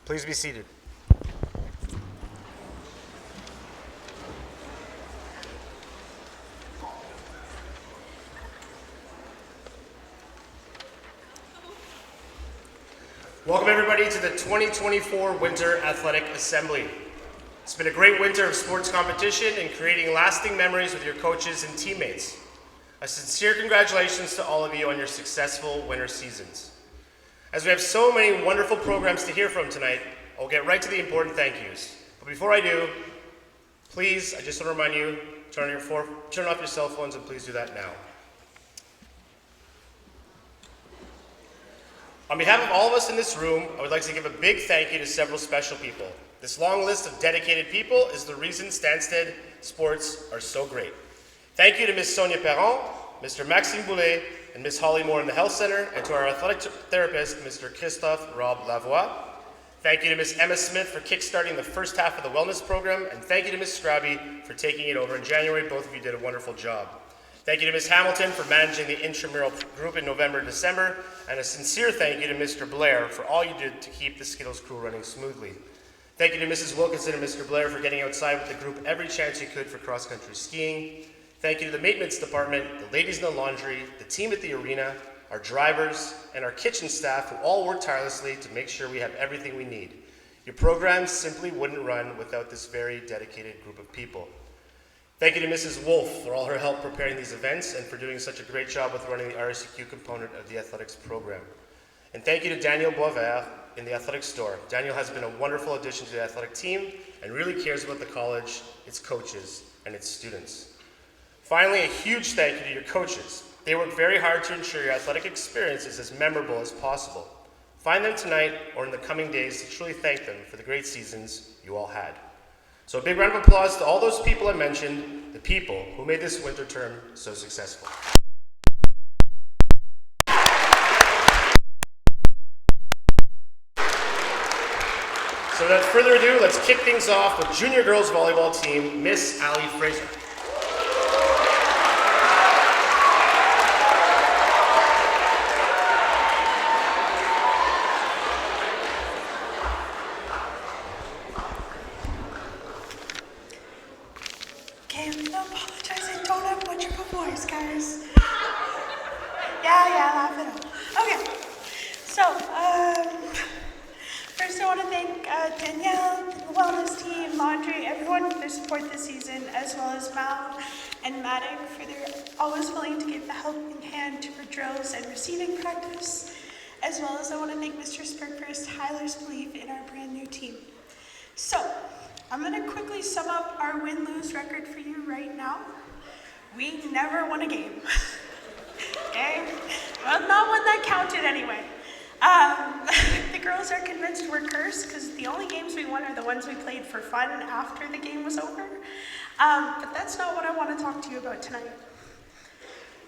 Please be seated. Welcome everybody to the 2024 Winter Athletic Assembly. It's been a great winter of sports competition and creating lasting memories with your coaches and teammates. A sincere congratulations to all of you on your successful winter seasons. As we have so many wonderful programs to hear from tonight, I'll get right to the important thank yous. But before I do, please, I just want to remind you, turn off your cell phones and please do that now. On behalf of all of us in this room, I would like to give a big thank you to several special people. This long list of dedicated people is the reason Stanstead sports are so great. Thank you to Ms. Sonia Perron, Mr. Maxime Boulet, and Ms. Holly Moore in the Health Center, and to our athletic therapist, Mr. Christophe Rob Lavoie. Thank you to Ms. Emma Smith for kickstarting the first half of the wellness program, and thank you to Ms. Scrabby for taking it over in January. Both of you did a wonderful job. Thank you to Ms. Hamilton for managing the intramural group in November and December, and a sincere thank you to Mr. Blair for all you did to keep the Skittles crew running smoothly. Thank you to Mrs. Wilkinson and Mr. Blair for getting outside with the group every chance you could for cross-country skiing. Thank you to the maintenance department, the ladies in the laundry, the team at the arena, our drivers, and our kitchen staff who all work tirelessly to make sure we have everything we need. Your programs simply wouldn't run without this very dedicated group of people. Thank you to Mrs. Wolf for all her help preparing these events and for doing such a great job with running the RSEQ component of the athletics program. And thank you to Daniel Boisvert in the athletics store. Daniel has been a wonderful addition to the athletic team and really cares about the college, its coaches, and its students. Finally, a huge thank you to your coaches. They work very hard to ensure your athletic experience is as memorable as possible. Find them tonight or in the coming days to truly thank them for the great seasons you all had. So a big round of applause to all those people I mentioned, the people who made this winter term so successful. So without further ado, let's kick things off with junior girls volleyball team, Miss Allie Fraser. And receiving practice, as well as I want to thank Mr. Spirk for his tireless belief in our brand new team. So, I'm going to quickly sum up our win-lose record for you right now. We never won a game. Okay? Well, not one that counted anyway. The girls are convinced we're cursed because the only games we won are the ones we played for fun after the game was over. But that's not what I want to talk to you about tonight.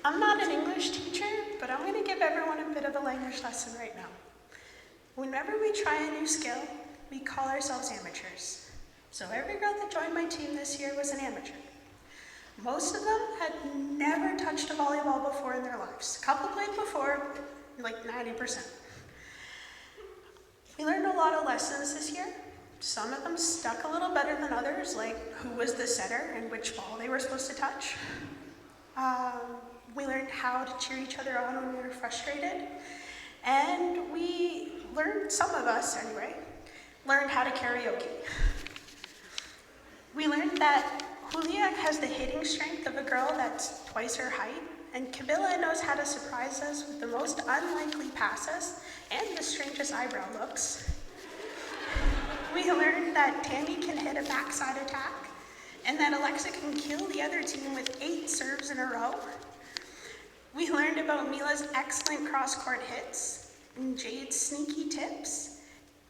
I'm not an English teacher, but I'm going to give everyone a bit of a language lesson right now. Whenever we try a new skill, we call ourselves amateurs. So every girl that joined my team this year was an amateur. Most of them had never touched a volleyball before in their lives. A couple played before, like 90%. We learned a lot of lessons this year. Some of them stuck a little better than others, like who was the setter and which ball they were supposed to touch. We learned how to cheer each other on when we were frustrated. And we learned, some of us anyway, learned how to karaoke. We learned that Julia has the hitting strength of a girl that's twice her height, and Kabila knows how to surprise us with the most unlikely passes and the strangest eyebrow looks. We learned that Tammy can hit a backside attack, and that Alexa can kill the other team with 8 serves in a row. We learned about Mila's excellent cross-court hits, and Jade's sneaky tips,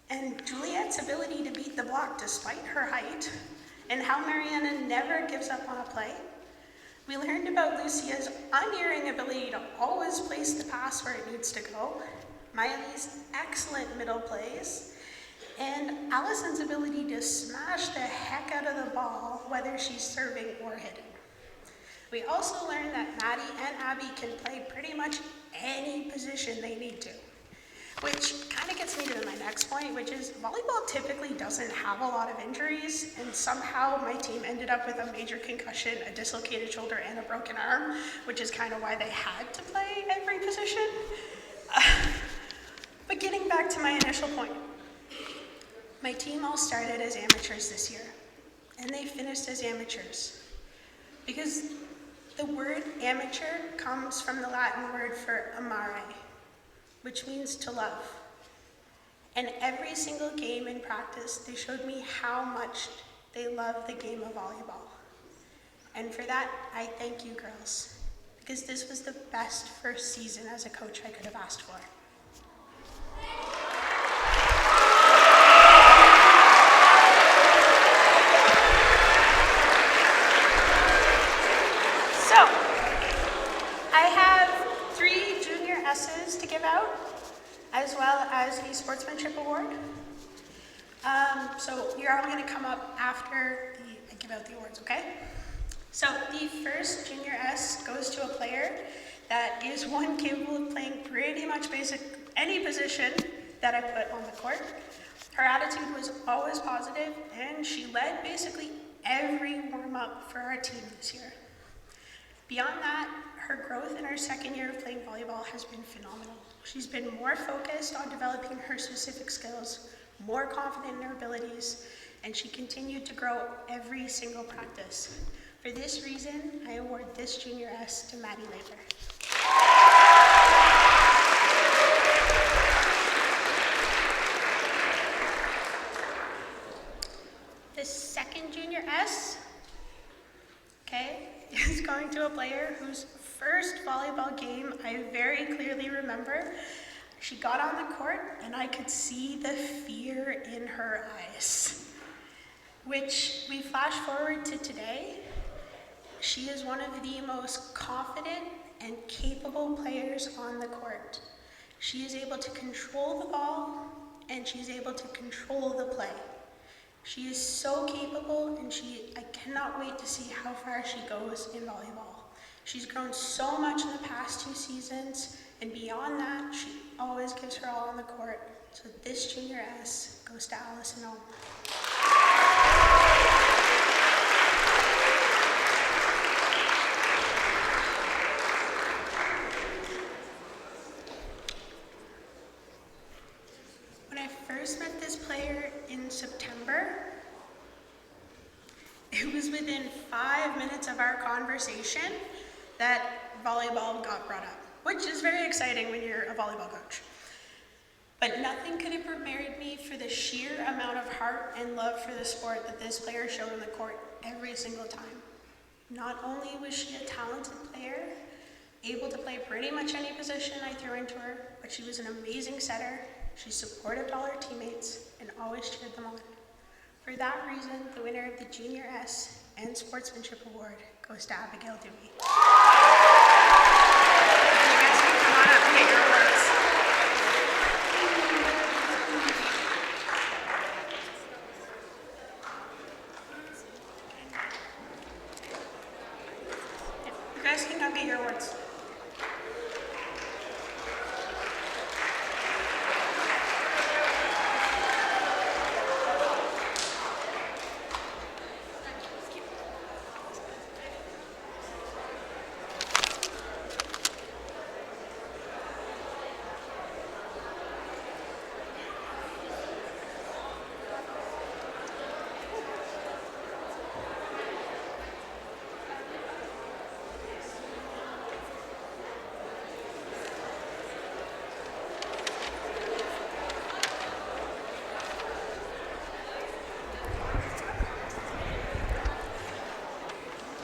and Juliet's ability to beat the block despite her height, and how Mariana never gives up on a play. We learned about Lucia's unerring ability to always place the pass where it needs to go, Miley's excellent middle plays, and Allison's ability to smash the heck out of the ball, whether she's serving or hitting. We also learned that Maddie and Abby can play pretty much any position they need to. Which kind of gets me to my next point, which is volleyball typically doesn't have a lot of injuries, and somehow my team ended up with a major concussion, a dislocated shoulder, and a broken arm, which is kind of why they had to play every position. But getting back to my initial point, my team all started as amateurs this year, and they finished as amateurs. Because the word amateur comes from the Latin word for amare, which means to love. And every single game in practice, they showed me how much they love the game of volleyball. And for that, I thank you, girls, because this was the best first season as a coach I could have asked for. So, I have 3 junior S's to give out, as well as a sportsmanship award. So you're all going to come up after I give out the awards, okay? So the first junior S goes to a player that is one capable of playing pretty much any position that I put on the court. Her attitude was always positive, and she led basically every warm-up for our team this year. Beyond that, her growth in her second year of playing volleyball has been phenomenal. She's been more focused on developing her specific skills, more confident in her abilities, and she continued to grow every single practice. For this reason, I award this junior S to Maddie Laker. The second junior S, okay, is going to a player whose first volleyball game I very clearly remember. She got on the court and I could see the fear in her eyes, which we flash forward to today. She is one of the most confident and capable players on the court. She is able to control the ball and she's able to control the play. She is so capable, and I cannot wait to see how far she goes in volleyball. She's grown so much in the past 2 seasons, and beyond that, she always gives her all on the court. So this junior S goes to Allison Ohm. When I first met this player in September, it was within 5 minutes of our conversation that volleyball got brought up, which is very exciting when you're a volleyball coach. But nothing could have prepared me for the sheer amount of heart and love for the sport that this player showed on the court every single time. Not only was she a talented player, able to play pretty much any position I threw into her, but she was an amazing setter. She supported all her teammates and always cheered them on. For that reason, the winner of the Junior S and Sportsmanship Award goes to Abigail Dewey. You guys can come on up and get your awards. You guys can come get your awards.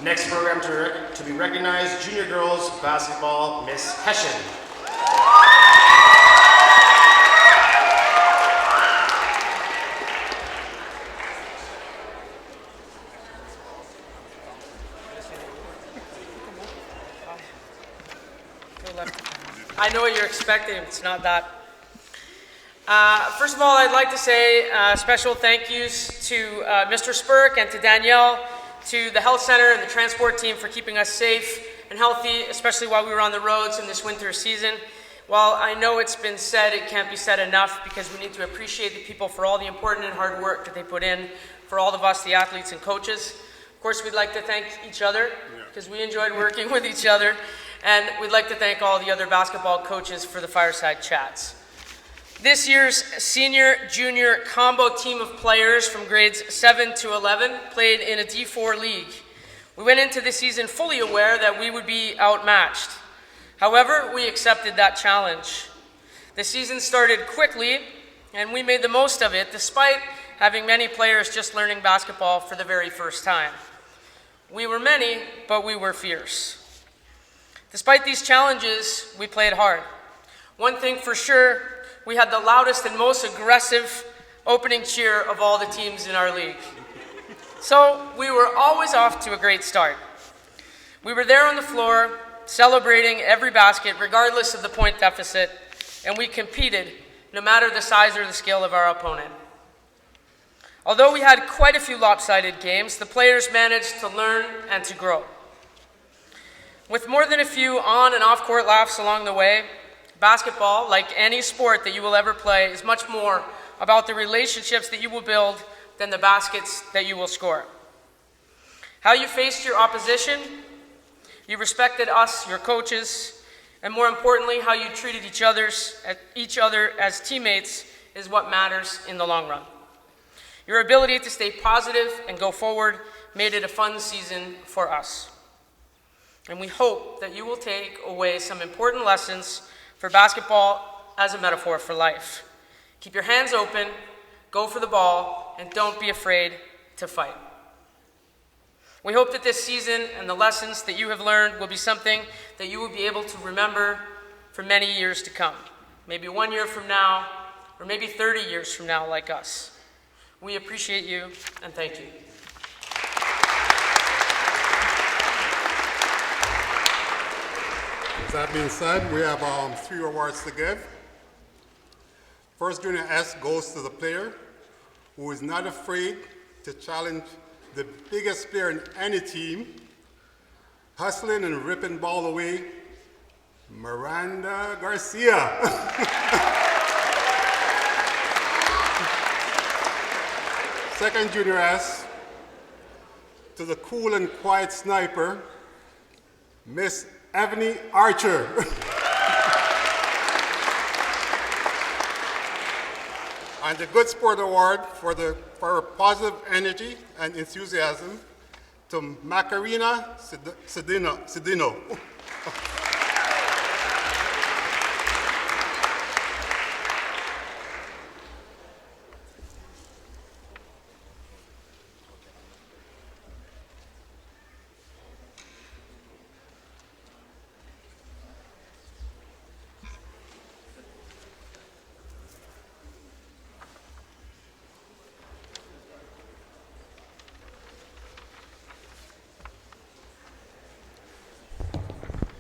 Next program to be recognized, Junior Girls Basketball, Miss Hessian. I know what you're expecting, it's not that. First of all, I'd like to say special thank yous to Mr. Spirk and to Danielle, to the health center and the transport team for keeping us safe and healthy, especially while we were on the roads in this winter season. While I know it's been said, it can't be said enough because we need to appreciate the people for all the important and hard work that they put in, for all of us, the athletes and coaches. Of course, we'd like to thank each other because we enjoyed working with each other. And we'd like to thank all the other basketball coaches for the fireside chats. This year's senior-junior combo team of players from grades 7 to 11 played in a D4 league. We went into the season fully aware that we would be outmatched. However, we accepted that challenge. The season started quickly, and we made the most of it, despite having many players just learning basketball for the very first time. We were many, but we were fierce. Despite these challenges, we played hard. One thing for sure, we had the loudest and most aggressive opening cheer of all the teams in our league. So we were always off to a great start. We were there on the floor, celebrating every basket, regardless of the point deficit, and we competed, no matter the size or the skill of our opponent. Although we had quite a few lopsided games, the players managed to learn and to grow. With more than a few on and off-court laughs along the way, basketball, like any sport that you will ever play, is much more about the relationships that you will build than the baskets that you will score. How you faced your opposition, you respected us, your coaches, and more importantly, how you treated each other as teammates is what matters in the long run. Your ability to stay positive and go forward made it a fun season for us. And we hope that you will take away some important lessons for basketball as a metaphor for life. Keep your hands open, go for the ball, and don't be afraid to fight. We hope that this season and the lessons that you have learned will be something that you will be able to remember for many years to come. Maybe 1 year from now, or maybe 30 years from now, like us. We appreciate you, and thank you. With that being said, we have 3 awards to give. First Junior S goes to the player who is not afraid to challenge the biggest player in any team, hustling and ripping ball away, Miranda Garcia. Second Junior S to the cool and quiet sniper, Miss Ebony Archer. And the Good Sport Award for her positive energy and enthusiasm to Macarena Cedino.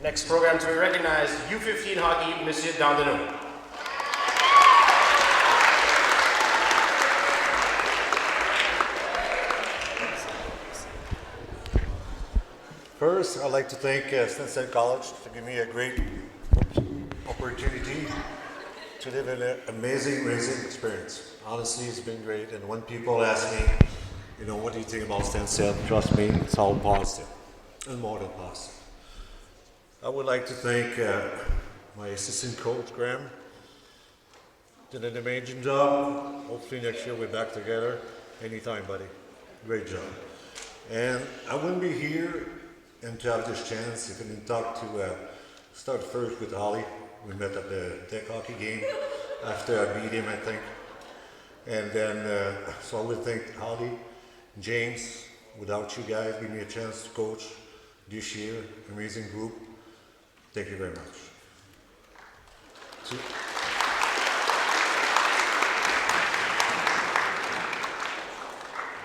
Next program to be recognized, U15 Hockey, Monsieur Dandenault. First, I'd like to thank Stanstead College for giving me a great opportunity to live an amazing experience. Honestly, it's been great. And when people ask me, what do you think about Stanstead? Trust me, it's all positive and more than positive. I would like to thank my assistant coach, Graham. Did an amazing job. Hopefully next year we're back together. Anytime, buddy. Great job. And I wouldn't be here and to have this chance if I didn't talk to start first with Allie. We met at the deck hockey game after I beat him, I think. And then, so I would thank Allie, James. Without you guys, give me a chance to coach this year. Amazing group. Thank you very much.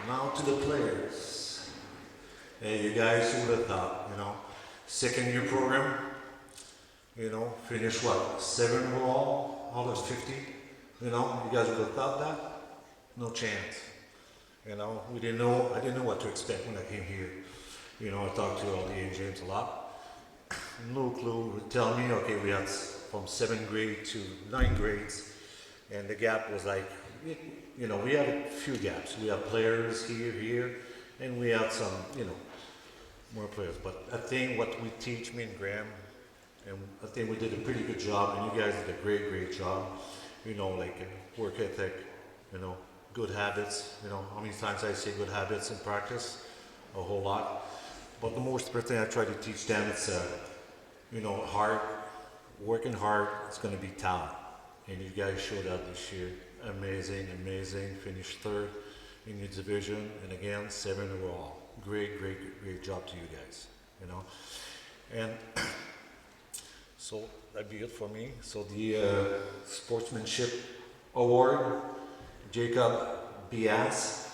Now to the players. Hey, you guys, who would have thought, second year program, finish what, 7 overall, out of 50? You guys would have thought that? No chance. I didn't know what to expect when I came here. I talked to Allie and James a lot. No clue. Tell me, okay, we had from 7th grade to 9th grades, and the gap was like, you know, we had a few gaps. We have players here, and we had some, you know, more players. But I think what we teach, me and Graham, and I think we did a pretty good job, and you guys did a great job. You know, like work ethic, you know, good habits. You know, how many times I say good habits in practice? A whole lot. But the most important thing I try to teach them is, you know, working hard, it's going to be talent. And you guys showed that this year. Amazing. Finished 3rd in your division, and again, 7 overall. Great job to you guys, you know. And so that'd be it for me. So the Sportsmanship Award, Jacob Bias.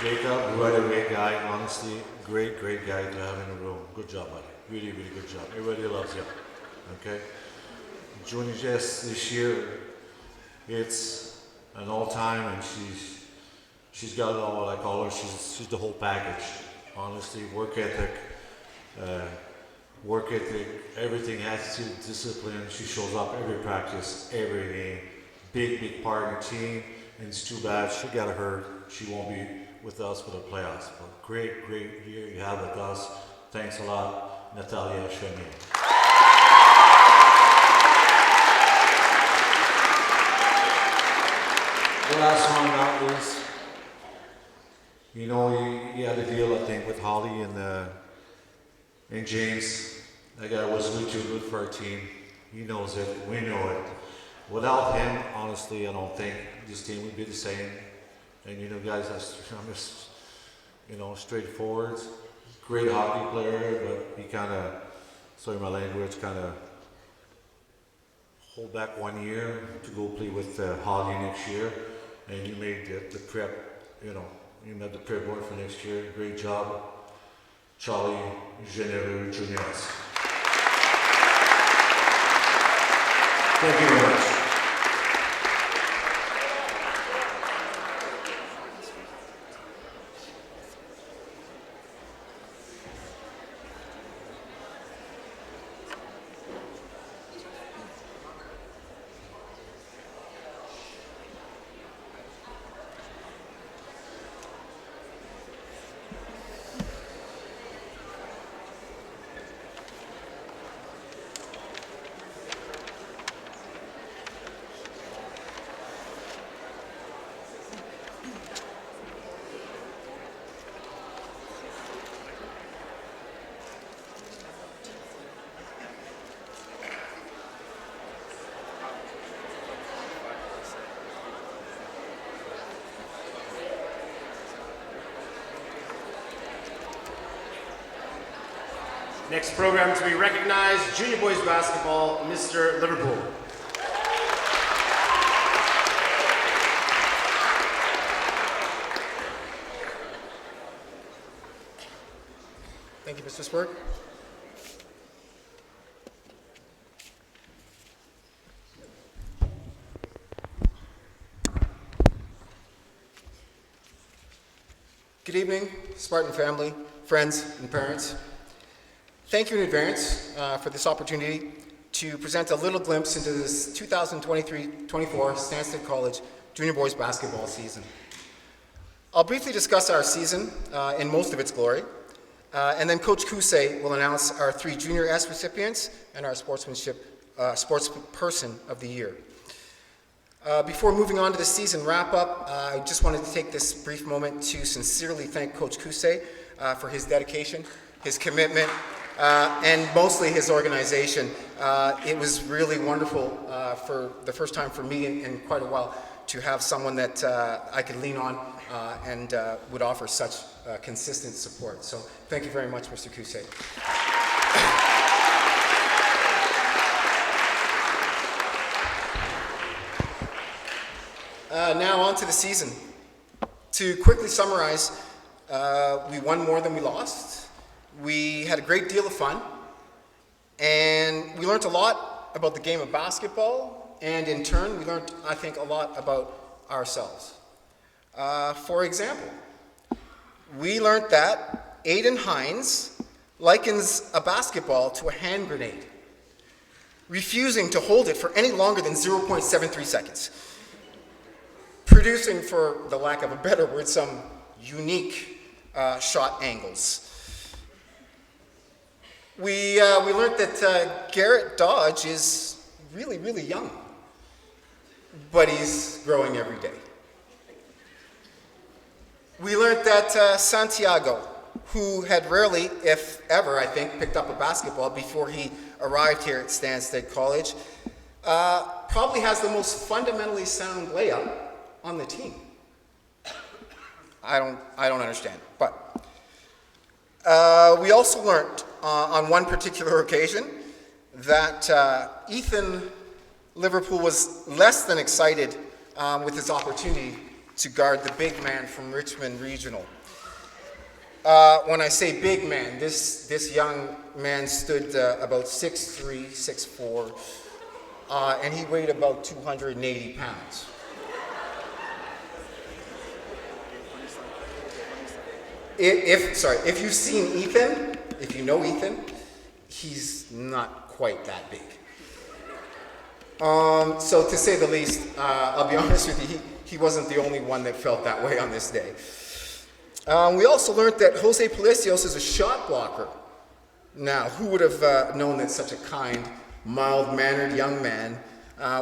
Jacob, right away guy, honestly, great guy to have in the room. Good job, buddy. Really good job. Everybody loves you. Okay? Junior Jess this year, it's an all-time, and she's got it all. I call her. She's the whole package. Honestly, work ethic, everything, attitude, discipline. She shows up every practice, every game. Big part of the team, and it's too bad she got hurt. She won't be with us for the playoffs. But great year you have with us. Thanks a lot, Natalia Chenier. The last one that was, you know, he had a deal, I think, with Holly and James. That guy was way too good for our team. He knows it. We know it. Without him, honestly, I don't think this team would be the same. And you know, guys, I'm just, you know, straightforward. Great hockey player, but he kind of, sorry my language, kind of hold back 1 year to go play with Holly next year. And you made the prep, you know, you made the prep board for next year. Great job, Charlie Genereux Juniors. Thank you very much. Next program to be recognized, Junior Boys Basketball, Mr. Liverpool. Thank you, Mr. Spirk. Good evening, Spartan family, friends, and parents. Thank you in advance for this opportunity to present a little glimpse into this 2023-24 Stanstead College Junior Boys Basketball season. I'll briefly discuss our season in most of its glory, and then Coach Koussaie will announce our 3 Junior S recipients and our Sportsperson of the Year. Before moving on to the season wrap-up, I just wanted to take this brief moment to sincerely thank Coach Koussaie for his dedication, his commitment, and mostly his organization. It was really wonderful for the first time for me in quite a while to have someone that I could lean on and would offer such consistent support. So thank you very much, Mr. Koussaie. Now on to the season. To quickly summarize, we won more than we lost. We had a great deal of fun, and we learned a lot about the game of basketball, and in turn, we learned, I think, a lot about ourselves. For example, we learned that Aiden Hines likens a basketball to a hand grenade, refusing to hold it for any longer than 0.73 seconds, producing, for the lack of a better word, some unique shot angles. We learned that Garrett Dodge is really, really young, but he's growing every day. We learned that Santiago, who had rarely, if ever, I think, picked up a basketball before he arrived here at Stanstead College, probably has the most fundamentally sound layup on the team. I don't understand, but we also learned on one particular occasion that Ethan Liverpool was less than excited with his opportunity to guard the big man from Richmond Regional. When I say big man, this young man stood about 6'3", 6'4", and he weighed about 280 pounds. If you've seen Ethan, if you know Ethan, he's not quite that big. So to say the least, I'll be honest with you, he wasn't the only one that felt that way on this day. We also learned that Jose Palacios is a shot blocker. Now, who would have known that such a kind, mild-mannered young man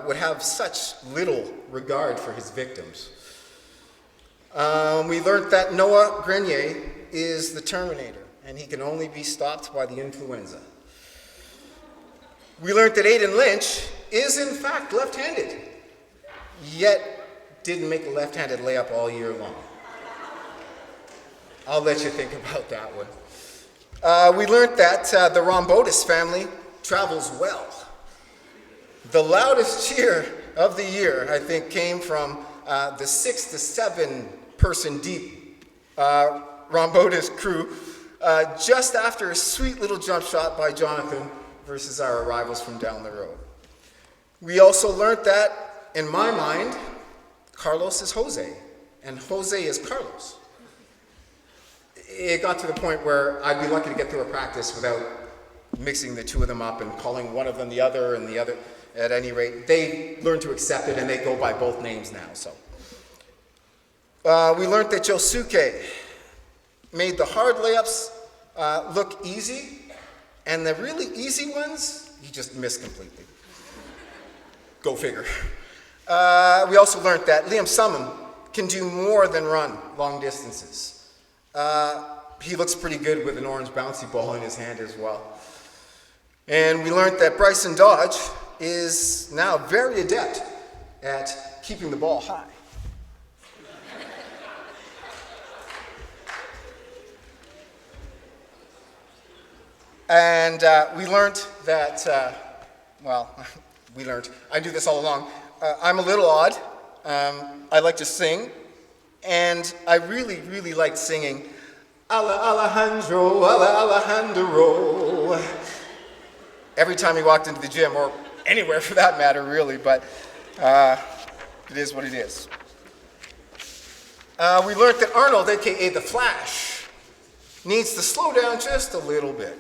would have such little regard for his victims? We learned that Noah Grenier is the Terminator, and he can only be stopped by the influenza. We learned that Aiden Lynch is in fact left-handed, yet didn't make a left-handed layup all year long. I'll let you think about that one. We learned that the Rombotis family travels well. The loudest cheer of the year, I think, came from the 6 to 7 person deep Rombotis crew just after a sweet little jump shot by Jonathan versus our rivals from down the road. We also learned that, in my mind, Carlos is Jose, and Jose is Carlos. It got to the point where I'd be lucky to get through a practice without mixing the two of them up and calling one of them the other and the other. At any rate, they learned to accept it, and they go by both names now. So we learned that Josuke made the hard layups look easy, and the really easy ones, he just missed completely. Go figure. We also learned that Liam Summon can do more than run long distances. He looks pretty good with an orange bouncy ball in his hand as well. And we learned that Bryson Dodge is now very adept at keeping the ball high. And we learned that, I do this all along. I'm a little odd. I like to sing. And I really, really liked singing Alejandro, Alejandro, every time he walked into the gym, or anywhere for that matter, really, but it is what it is. We learned that Arnold, aka The Flash, needs to slow down just a little bit.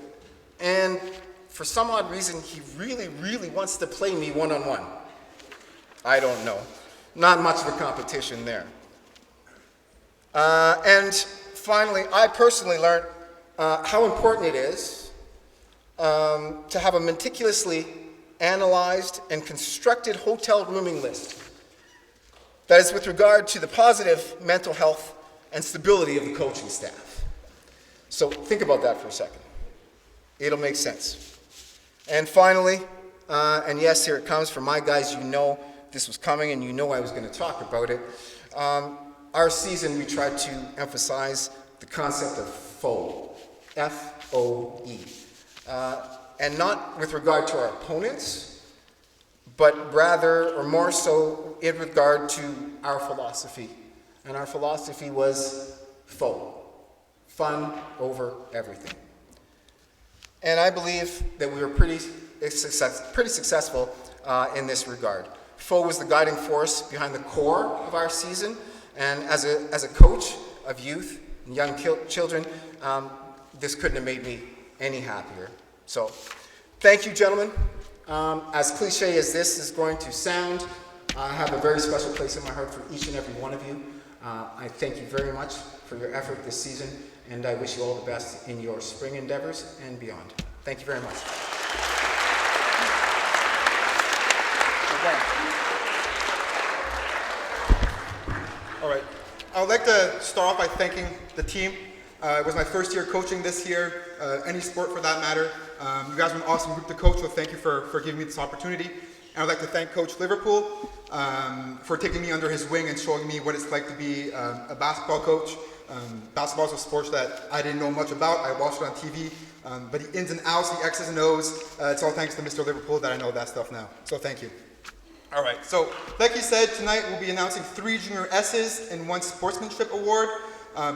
And for some odd reason, he really, really wants to play me one-on-one. I don't know. Not much of a competition there. And finally, I personally learned how important it is to have a meticulously analyzed and constructed hotel rooming list that is with regard to the positive mental health and stability of the coaching staff. So think about that for a second. It'll make sense. And finally, and yes, here it comes from my guys, you know this was coming and you know I was going to talk about it. Our season, we tried to emphasize the concept of FOE, F-O-E. And not with regard to our opponents, but rather, or more so, in regard to our philosophy. And our philosophy was FOE, fun over everything. And I believe that we were pretty successful in this regard. FOE was the guiding force behind the core of our season. And as a coach of youth, and young children, this couldn't have made me any happier. So, thank you, gentlemen. As cliche as this is going to sound, I have a very special place in my heart for each and every one of you. I thank you very much for your effort this season, and I wish you all the best in your spring endeavors and beyond. Thank you very much. All right. I would like to start off by thanking the team. It was my first year coaching this year, any sport for that matter. You guys were an awesome group to coach, so thank you for giving me this opportunity. And I'd like to thank Coach Liverpool for taking me under his wing and showing me what it's like to be a basketball coach. Basketball is a sport that I didn't know much about. I watched it on TV, but the ins and outs, the X's and O's, it's all thanks to Mr. Liverpool that I know that stuff now. So thank you. All right, so like he said, tonight we'll be announcing 3 Junior S's and 1 Sportsmanship Award.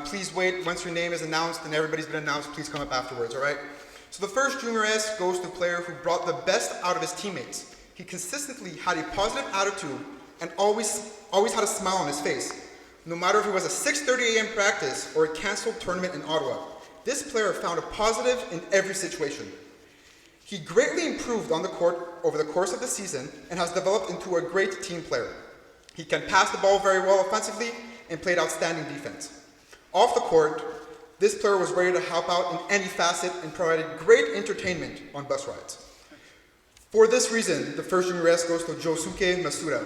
Please wait, once your name is announced and everybody's been announced, please come up afterwards, all right? So the first Junior S goes to a player who brought the best out of his teammates. He consistently had a positive attitude and always had a smile on his face. No matter if it was a 6:30 a.m. practice or a canceled tournament in Ottawa, this player found a positive in every situation. He greatly improved on the court over the course of the season and has developed into a great team player. He can pass the ball very well offensively and played outstanding defense. Off the court, this player was ready to help out in any facet and provided great entertainment on bus rides. For this reason, the first Junior S goes to Josuke Masuda.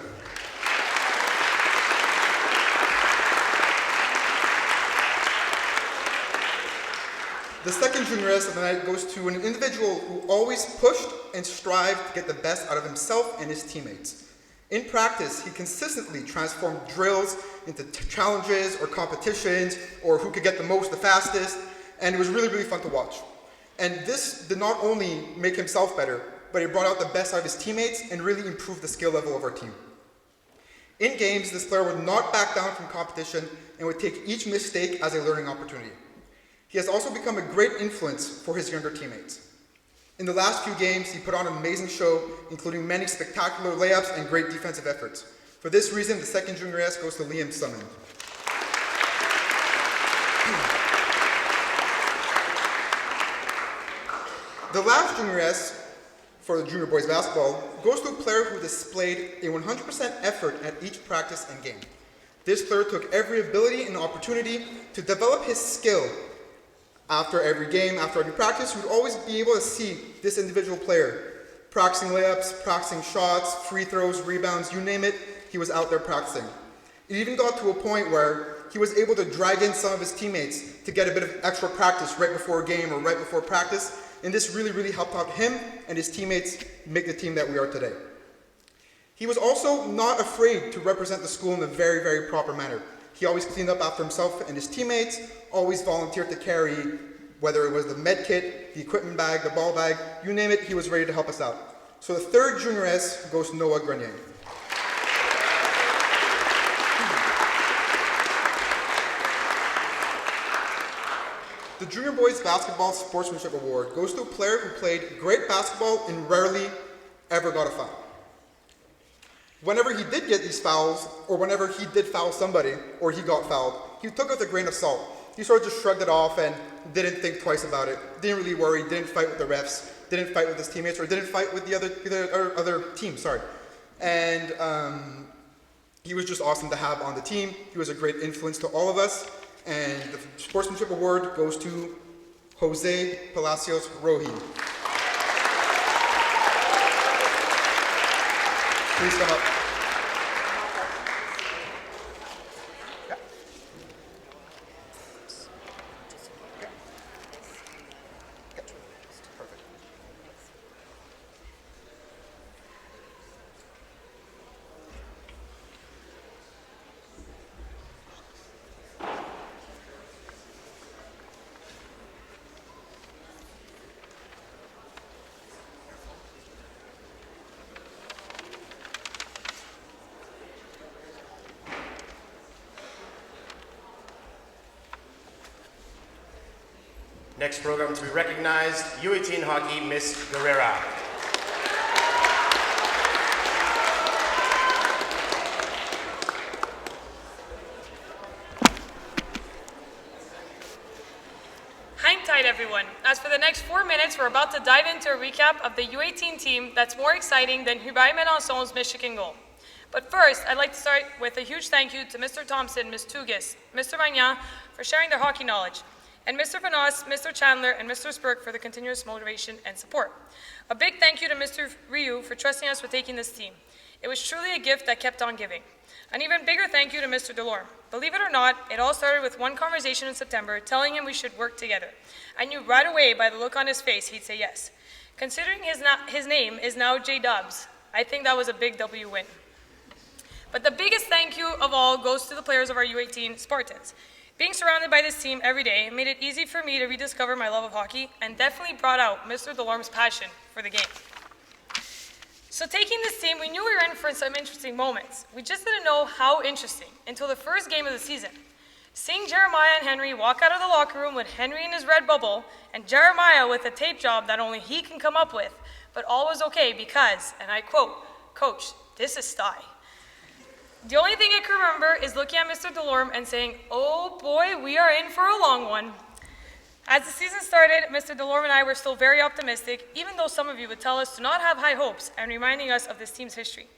The second Junior S of the night goes to an individual who always pushed and strived to get the best out of himself and his teammates. In practice, he consistently transformed drills into challenges or competitions, or who could get the most, the fastest, and it was really, really fun to watch. And this did not only make himself better, but it brought out the best out of his teammates and really improved the skill level of our team. In games, this player would not back down from competition and would take each mistake as a learning opportunity. He has also become a great influence for his younger teammates. In the last few games, he put on an amazing show, including many spectacular layups and great defensive efforts. For this reason, the second Junior S goes to Liam Summon. The last Junior S for the junior boys basketball goes to a player who displayed a 100% effort at each practice and game. This player took every ability and opportunity to develop his skill. After every game, after every practice, you would always be able to see this individual player practicing layups, practicing shots, free throws, rebounds, you name it, he was out there practicing. It even got to a point where he was able to drag in some of his teammates to get a bit of extra practice right before a game or right before practice, and this really, really helped out him and his teammates make the team that we are today. He was also not afraid to represent the school in a very, very proper manner. He always cleaned up after himself and his teammates, always volunteered to carry, whether it was the med kit, the equipment bag, the ball bag, you name it, he was ready to help us out. So the third Junior S goes to Noah Grenier. The Junior Boys Basketball Sportsmanship Award goes to a player who played great basketball and rarely ever got a foul. Whenever he did get these fouls, or whenever he did foul somebody, or he got fouled, he took it with a grain of salt. He sort of just shrugged it off and didn't think twice about it, didn't really worry, didn't fight with the refs, didn't fight with his teammates, or didn't fight with the other team, sorry. And he was just awesome to have on the team. He was a great influence to all of us. And the Sportsmanship Award goes to Jose Palacios Roji. Please come up. Next program to be recognized, U15 Hockey, Miss Guerrera. tight, everyone. As for the next 4 minutes, we're about to dive into a recap of the U18 team that's more exciting than Hubert Melançon's Michigan goal. But first, I'd like to start with a huge thank you to Mr. Thompson, Ms. Tougas, Mr. Magnan for sharing their hockey knowledge, and Mr. Vanos, Mr. Chandler, and Mr. Spirk for the continuous motivation and support. A big thank you to Mr. Ryu for trusting us with taking this team. It was truly a gift that kept on giving. An even bigger thank you to Mr. Delorme. Believe it or not, it all started with one conversation in September telling him we should work together. I knew right away by the look on his face he'd say yes. Considering his name is now J Dubs, I think that was a big W win. But the biggest thank you of all goes to the players of our U18 Spartans. Being surrounded by this team every day made it easy for me to rediscover my love of hockey and definitely brought out Mr. Delorme's passion for the game. So taking this team, we knew we were in for some interesting moments. We just didn't know how interesting until the first game of the season. Seeing Jeremiah and Henry walk out of the locker room with Henry in his red bubble and Jeremiah with a tape job that only he can come up with, but all was okay because, and I quote, "Coach, this is Sty." The only thing I can remember is looking at Mr. Delorme and saying, "Oh boy, we are in for a long one." As the season started, Mr. Delorme and I were still very optimistic, even though some of you would tell us to not have high hopes and reminding us of this team's history.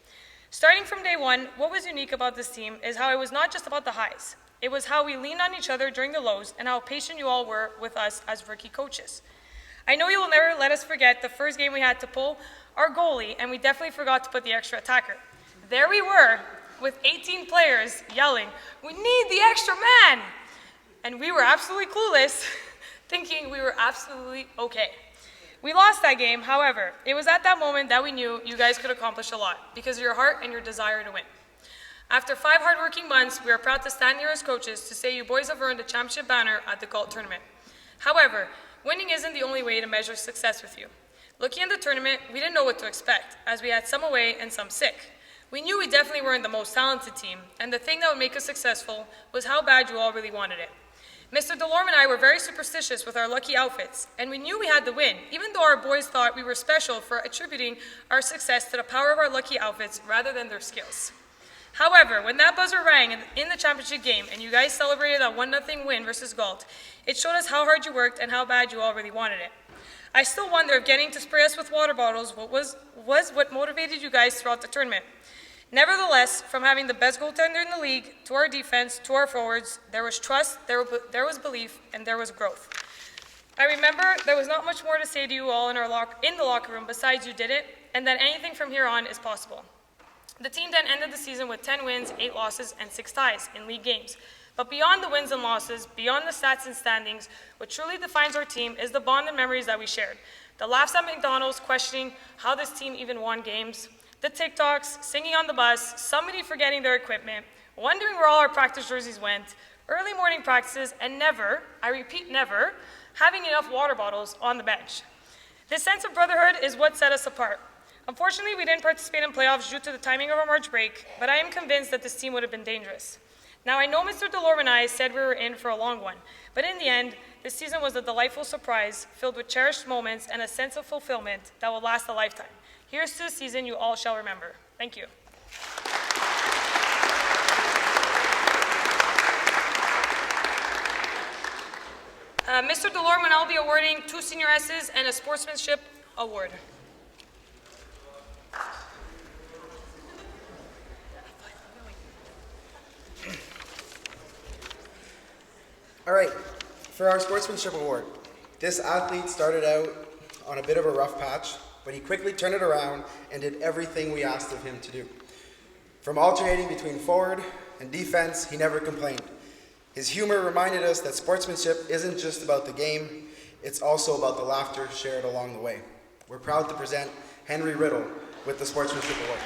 Starting from day one, what was unique about this team is how it was not just about the highs. It was how we leaned on each other during the lows and how patient you all were with us as rookie coaches. I know you will never let us forget the first game we had to pull our goalie, and we definitely forgot to put the extra attacker. There we were, with 18 players yelling, "We need the extra man!" And we were absolutely clueless, thinking we were absolutely okay. We lost that game, however, it was at that moment that we knew you guys could accomplish a lot because of your heart and your desire to win. After 5 hard-working months, we are proud to stand here as coaches to say you boys have earned a championship banner at the Galt tournament. However, winning isn't the only way to measure success with you. Looking at the tournament, we didn't know what to expect, as we had some away and some sick. We knew we definitely weren't the most talented team, and the thing that would make us successful was how bad you all really wanted it. Mr. Delorme and I were very superstitious with our lucky outfits, and we knew we had to win, even though our boys thought we were special for attributing our success to the power of our lucky outfits rather than their skills. However, when that buzzer rang in the championship game and you guys celebrated a 1-0 win versus Galt, it showed us how hard you worked and how bad you all really wanted it. I still wonder if getting to spray us with water bottles was what motivated you guys throughout the tournament. Nevertheless, from having the best goaltender in the league, to our defense, to our forwards, there was trust, there was belief, and there was growth. I remember there was not much more to say to you all in the locker room besides you did it, and that anything from here on is possible. The team then ended the season with 10 wins, 8 losses, and 6 ties in league games. But beyond the wins and losses, beyond the stats and standings, what truly defines our team is the bond and memories that we shared. The laughs at McDonald's questioning how this team even won games, the TikToks, singing on the bus, somebody forgetting their equipment, wondering where all our practice jerseys went, early morning practices, and never, I repeat never, having enough water bottles on the bench. This sense of brotherhood is what set us apart. Unfortunately, we didn't participate in playoffs due to the timing of our March break, but I am convinced that this team would have been dangerous. Now, I know Mr. Delorme and I said we were in for a long one, but in the end, this season was a delightful surprise filled with cherished moments and a sense of fulfillment that will last a lifetime. Here's to a season you all shall remember. Thank you. Mr. Delorme and I will be awarding 2 senior S's and a sportsmanship award. All right, for our sportsmanship award, this athlete started out on a bit of a rough patch, but he quickly turned it around and did everything we asked of him to do. From alternating between forward and defense, he never complained. His humor reminded us that sportsmanship isn't just about the game, it's also about the laughter shared along the way. We're proud to present Henry Riddle with the Sportsmanship Award.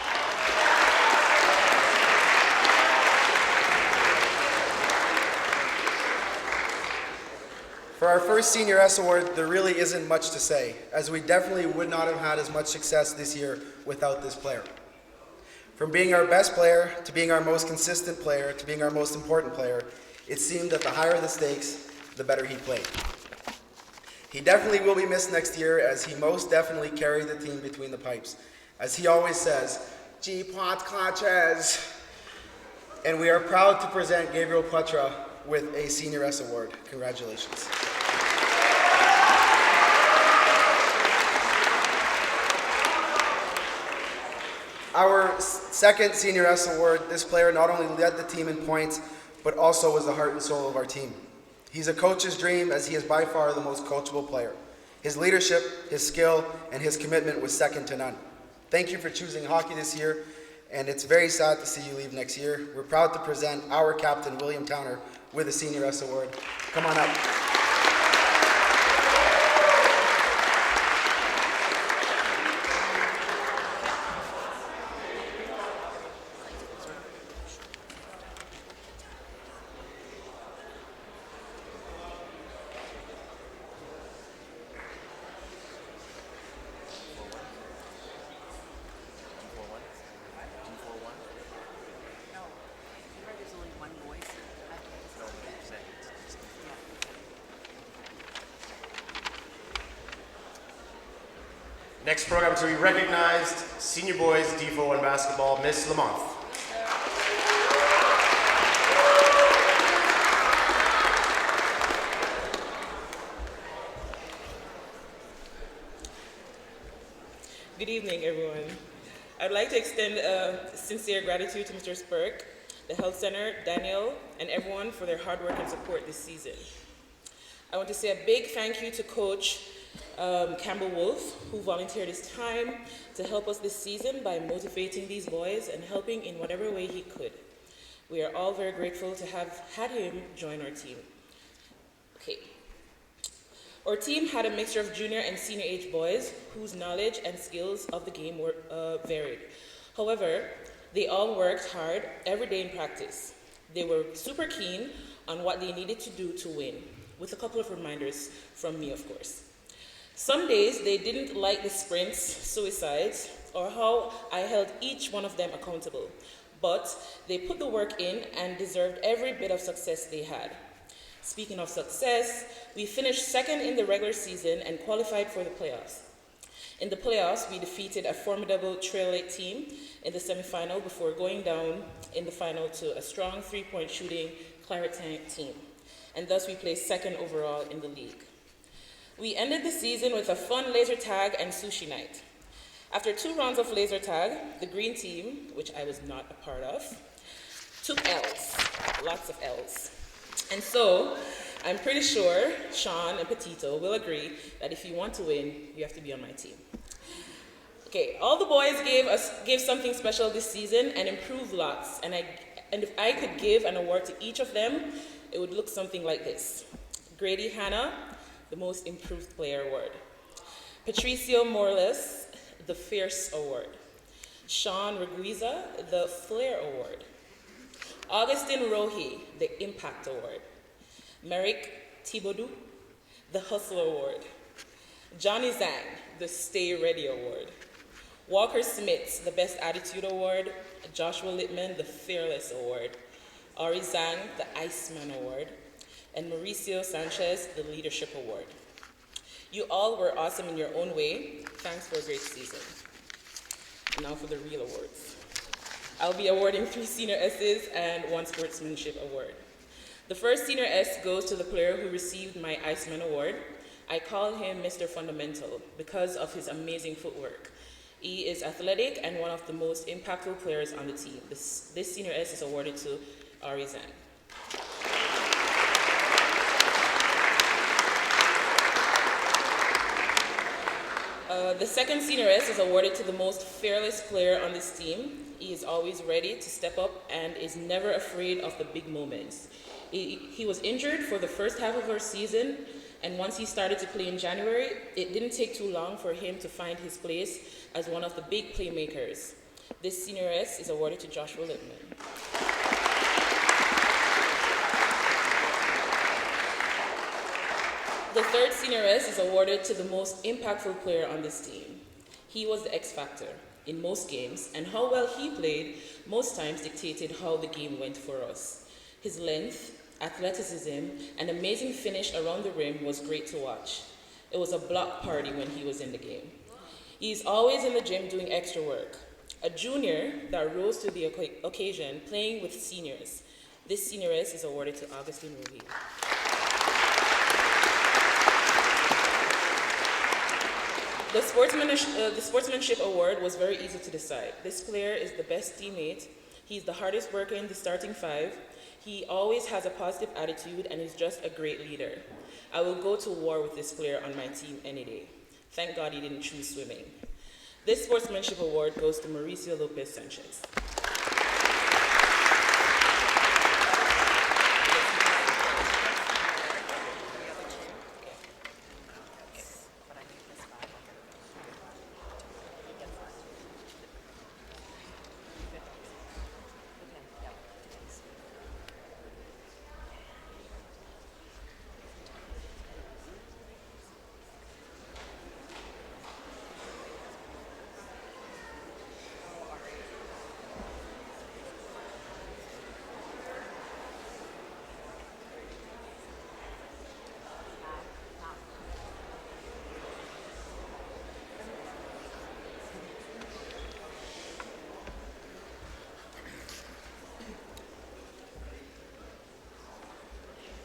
For our first Senior S Award, there really isn't much to say, as we definitely would not have had as much success this year without this player. From being our best player, to being our most consistent player, to being our most important player, it seemed that the higher the stakes, the better he played. He definitely will be missed next year, as he most definitely carried the team between the pipes. As he always says, G pot clutches. And we are proud to present Gabriel Poitras with a Senior S Award. Congratulations. Our second Senior S award, this player not only led the team in points, but also was the heart and soul of our team. He's a coach's dream, as he is by far the most coachable player. His leadership, his skill, and his commitment was second to none. Thank you for choosing hockey this year, and it's very sad to see you leave next year. We're proud to present our captain, William Towner, with a Senior S award. Come on up. Next program to be recognized, Senior Boys D4-1 Basketball, Miss Lamonth. Good evening, everyone. I'd like to extend sincere gratitude to Mr. Spirk, the Health Center, Daniel, and everyone for their hard work and support this season. I want to say a big thank you to Coach Campbell Wolf, who volunteered his time to help us this season by motivating these boys and helping in whatever way he could. We are all very grateful to have had him join our team. Okay. Our team had a mixture of junior and senior age boys whose knowledge and skills of the game were varied. However, they all worked hard every day in practice. They were super keen on what they needed to do to win, with a couple of reminders from me, of course. Some days they didn't like the sprints, suicides, or how I held each one of them accountable, but they put the work in and deserved every bit of success they had. Speaking of success, we finished second in the regular season and qualified for the playoffs. In the playoffs, we defeated a formidable Trail Lake team in the semifinal before going down in the final to a strong three-point shooting Clareton team, and thus we placed second overall in the league. We ended the season with a fun laser tag and sushi night. After 2 rounds of laser tag, the green team, which I was not a part of, took L's, lots of L's. And so, I'm pretty sure Sean and Petito will agree that if you want to win, you have to be on my team. Okay, all the boys gave something special this season and improved lots. And if I could give an award to each of them, it would look something like this. Grady Hanna, the Most Improved Player Award. Patricio Morales, the Fierce Award. Sean Reguiza, the Flair Award. Augustin Rohi, the Impact Award. Merrick Thibodeau, the Hustle Award. Johnny Zhang, the Stay Ready Award. Walker Smith, the Best Attitude Award. Joshua Littman, the Fearless Award. Ari Zhang, the Iceman Award. And Mauricio Sanchez, the Leadership Award. You all were awesome in your own way. Thanks for a great season. Now for the real awards. I'll be awarding 3 Senior S's and 1 Sportsmanship Award. The first Senior S goes to the player who received my Iceman Award. I call him Mr. Fundamental because of his amazing footwork. He is athletic and one of the most impactful players on the team. This Senior S is awarded to Ari Zhang. The second Senior S is awarded to the most fearless player on this team. He is always ready to step up and is never afraid of the big moments. He was injured for the first half of our season, and once he started to play in January, it didn't take too long for him to find his place as one of the big playmakers. This Senior S is awarded to Joshua Littman. The third Senior S is awarded to the most impactful player on this team. He was the X factor in most games, and how well he played most times dictated how the game went for us. His length, athleticism, and amazing finish around the rim was great to watch. It was a block party when he was in the game. He's always in the gym doing extra work. A junior that rose to the occasion playing with seniors. This Senior S is awarded to Augustine Ruhi. The sportsmanship award was very easy to decide. This player is the best teammate. He's the hardest worker in the starting five. He always has a positive attitude and is just a great leader. I will go to war with this player on my team any day. Thank God he didn't choose swimming. This sportsmanship award goes to Mauricio Lopez Sanchez.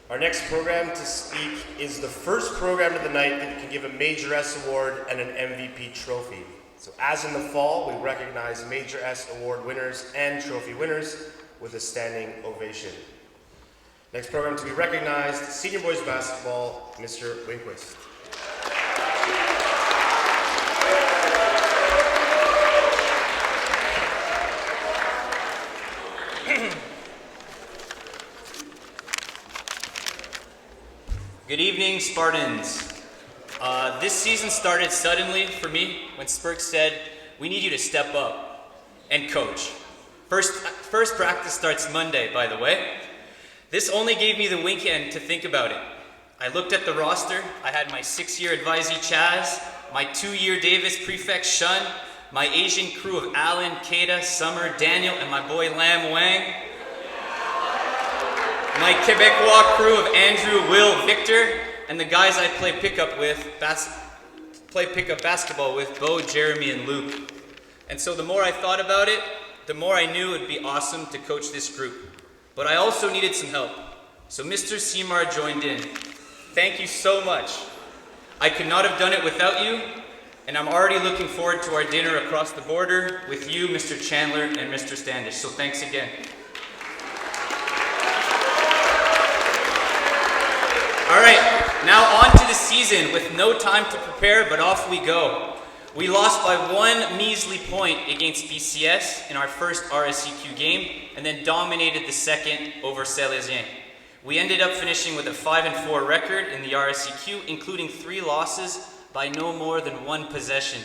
Our next program to speak is the first program of the night that can give a Major S award and an MVP trophy. So as in the fall, we recognize Major S award winners and trophy winners with a standing ovation. Next program to be recognized, senior boys basketball, Mr. Winquist. Good evening, Spartans. This season started suddenly for me when Spirk said, "We need you to step up and coach." First practice starts Monday, by the way. This only gave me the weekend to think about it. I looked at the roster. I had my 6-year advisee Chaz, my 2-year Davis prefect Shun, my Asian crew of Alan, Keita, Summer, Daniel, and my boy Lam Wang. My Quebecois crew of Andrew, Will, Victor, and the guys I play pickup basketball with, Bo, Jeremy, and Luke. And so the more I thought about it, the more I knew it would be awesome to coach this group. But I also needed some help. So Mr. Seymour joined in. Thank you so much. I could not have done it without you, and I'm already looking forward to our dinner across the border with you, Mr. Chandler, and Mr. Standish. So thanks again. All right, now on to the season with no time to prepare, but off we go. We lost by 1 measly point against BCS in our first RSEQ game, and then dominated the second over Salésien. We ended up finishing with a 5-4 record in the RSEQ, including 3 losses by no more than 1 possession.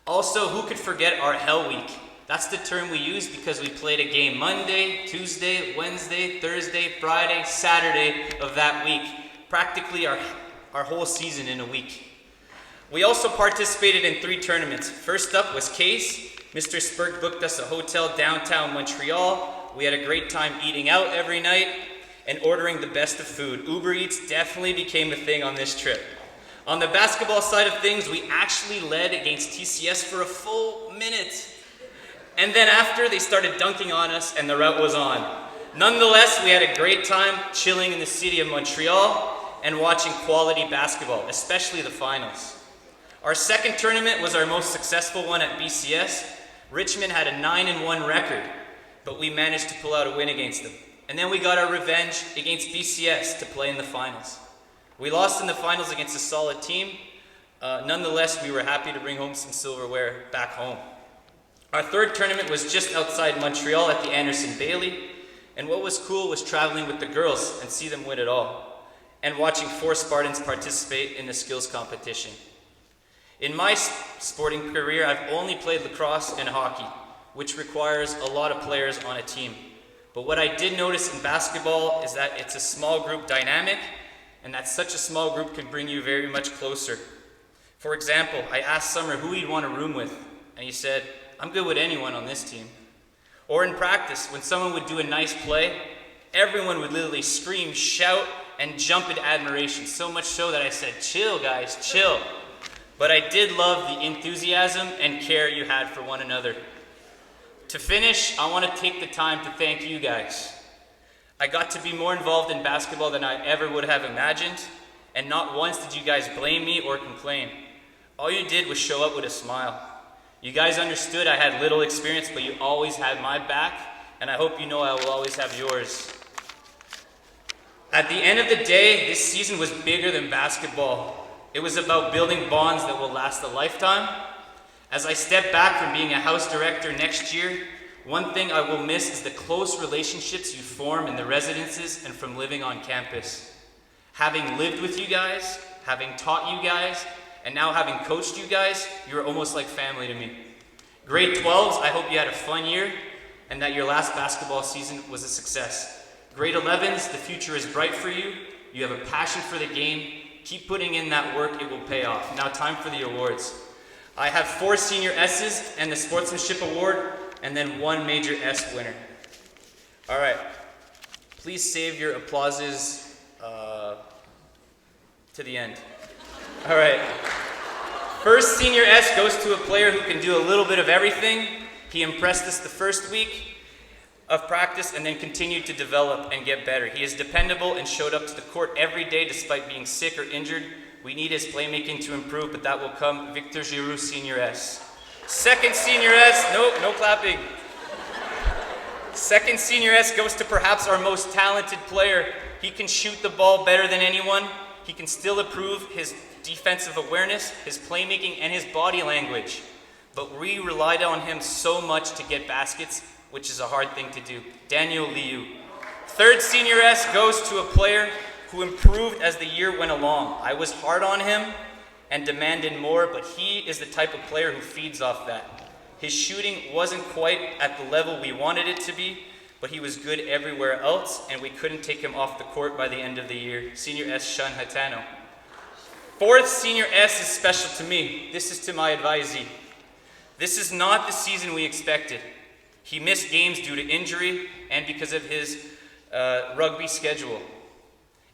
Also, who could forget our Hell Week? That's the term we use because we played a game Monday, Tuesday, Wednesday, Thursday, Friday, Saturday of that week. Practically our whole season in a week. We also participated in 3 tournaments. First up was Case. Mr. Spirk booked us a hotel downtown Montreal. We had a great time eating out every night and ordering the best of food. Uber Eats definitely became a thing on this trip. On the basketball side of things, we actually led against TCS for a full minute. And then after, they started dunking on us and the route was on. Nonetheless, we had a great time chilling in the city of Montreal and watching quality basketball, especially the finals. Our second tournament was our most successful one at BCS. Richmond had a 9-1 record, but we managed to pull out a win against them. And then we got our revenge against BCS to play in the finals. We lost in the finals against a solid team. Nonetheless, we were happy to bring home some silverware back home. Our third tournament was just outside Montreal at the Anderson Bailey. And what was cool was traveling with the girls and see them win it all, and watching 4 Spartans participate in the skills competition. In my sporting career, I've only played lacrosse and hockey, which requires a lot of players on a team. But what I did notice in basketball is that it's a small group dynamic, and that such a small group can bring you very much closer. For example, I asked Summer who he'd want to room with, and he said, "I'm good with anyone on this team." Or in practice, when someone would do a nice play, everyone would literally scream, shout, and jump in admiration, so much so that I said, "Chill, guys, chill." But I did love the enthusiasm and care you had for one another. To finish, I want to take the time to thank you guys. I got to be more involved in basketball than I ever would have imagined, and not once did you guys blame me or complain. All you did was show up with a smile. You guys understood I had little experience, but you always had my back, and I hope you know I will always have yours. At the end of the day, this season was bigger than basketball. It was about building bonds that will last a lifetime. As I step back from being a house director next year, one thing I will miss is the close relationships you form in the residences and from living on campus. Having lived with you guys, having taught you guys, and now having coached you guys, you're almost like family to me. Grade 12s, I hope you had a fun year and that your last basketball season was a success. Grade 11s, the future is bright for you. You have a passion for the game. Keep putting in that work, it will pay off. Now time for the awards. I have 4 senior S's and the Sportsmanship Award, and then 1 major S winner. All right, please save your applauses to the end. All right, first senior S goes to a player who can do a little bit of everything. He impressed us the first week of practice and then continued to develop and get better. He is dependable and showed up to the court every day despite being sick or injured. We need his playmaking to improve, but that will come. Victor Giroux, senior S. Second senior S, no clapping. Second senior S goes to perhaps our most talented player. He can shoot the ball better than anyone. He can still improve his defensive awareness, his playmaking, and his body language. But we relied on him so much to get baskets, which is a hard thing to do. Daniel Liu. Third senior S goes to a player who improved as the year went along. I was hard on him and demanded more, but he is the type of player who feeds off that. His shooting wasn't quite at the level we wanted it to be, but he was good everywhere else, and we couldn't take him off the court by the end of the year. Senior S, Sean Hatano. Fourth senior S is special to me. This is to my advisee. This is not the season we expected. He missed games due to injury and because of his rugby schedule.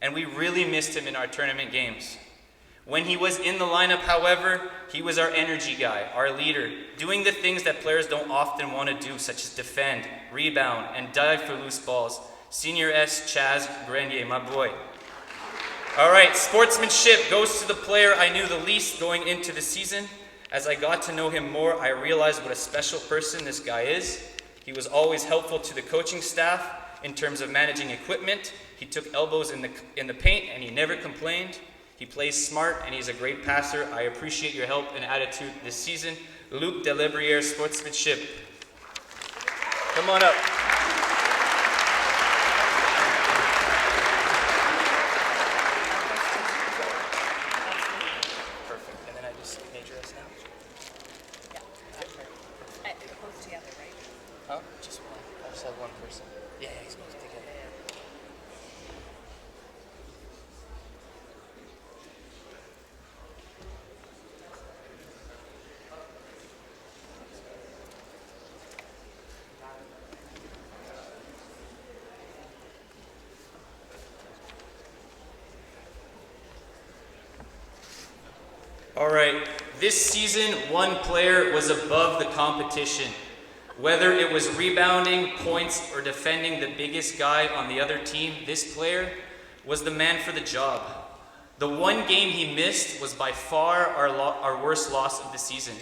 And we really missed him in our tournament games. When he was in the lineup, however, he was our energy guy, our leader, doing the things that players don't often want to do, such as defend, rebound, and dive for loose balls. Senior S, Chaz Grenier, my boy. All right, sportsmanship goes to the player I knew the least going into the season. As I got to know him more, I realized what a special person this guy is. He was always helpful to the coaching staff in terms of managing equipment. He took elbows in the paint, and he never complained. He plays smart, and he's a great passer. I appreciate your help and attitude this season. Luc Delebriere, sportsmanship. Come on up. Perfect. And then I just major us now? Yeah, both together, right? Huh? Just one. I just have one person. Yeah, he's both together. All right, this season, one player was above the competition. Whether it was rebounding, points, or defending the biggest guy on the other team, this player was the man for the job. The one game he missed was by far our worst loss of the season.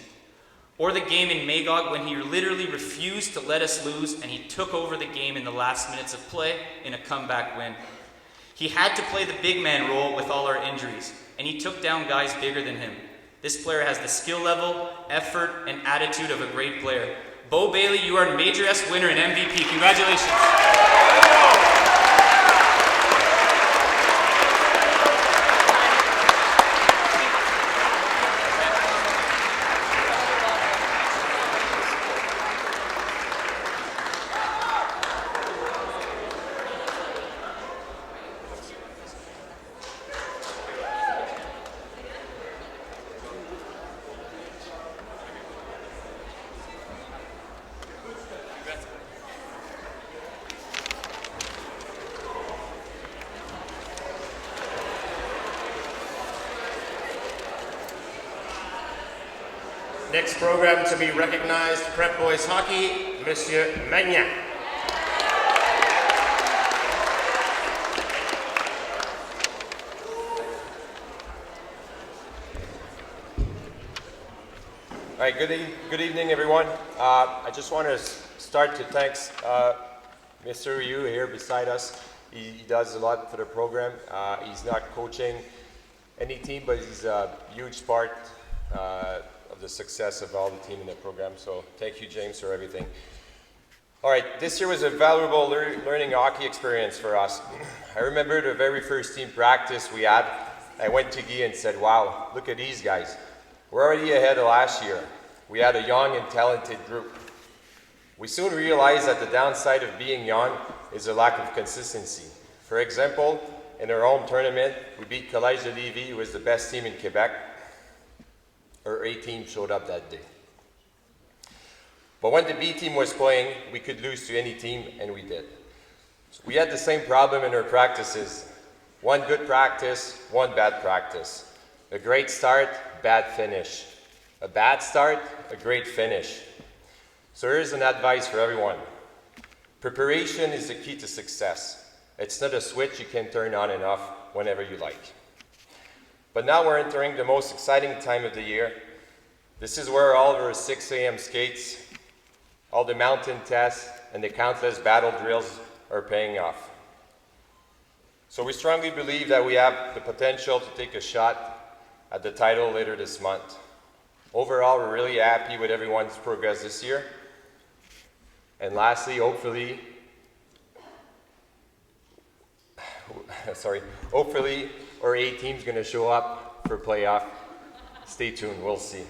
Or the game in Magog when he literally refused to let us lose and he took over the game in the last minutes of play in a comeback win. He had to play the big man role with all our injuries, and he took down guys bigger than him. This player has the skill level, effort, and attitude of a great player. Bo Bailey, you are Major S winner and MVP. Congratulations. Next program to be recognized, Prep Boys Hockey, Monsieur Magnan. All right, good evening, everyone. I just want to start to thank Mr. Ryu here beside us. He does a lot for the program. He's not coaching any team, but he's a huge part of the success of all the team in the program. So thank you, James, for everything. All right, this year was a valuable learning hockey experience for us. I remember the very first team practice we had. I went to Guy and said, wow, look at these guys. We're already ahead of last year. We had a young and talented group. We soon realized that the downside of being young is a lack of consistency. For example, in our home tournament, we beat Collège de Lévis, who was the best team in Quebec. Our A team showed up that day. But when the B team was playing, we could lose to any team, and we did. So we had the same problem in our practices. One good practice, one bad practice. A great start, bad finish. A bad start, a great finish. So here's an advice for everyone. Preparation is the key to success. It's not a switch you can turn on and off whenever you like. But now we're entering the most exciting time of the year. This is where all of our 6 a.m. skates, all the mountain tests, and the countless battle drills are paying off. So we strongly believe that we have the potential to take a shot at the title later this month. Overall, we're really happy with everyone's progress this year. And lastly, hopefully our A team's going to show up for playoff. Stay tuned, we'll see.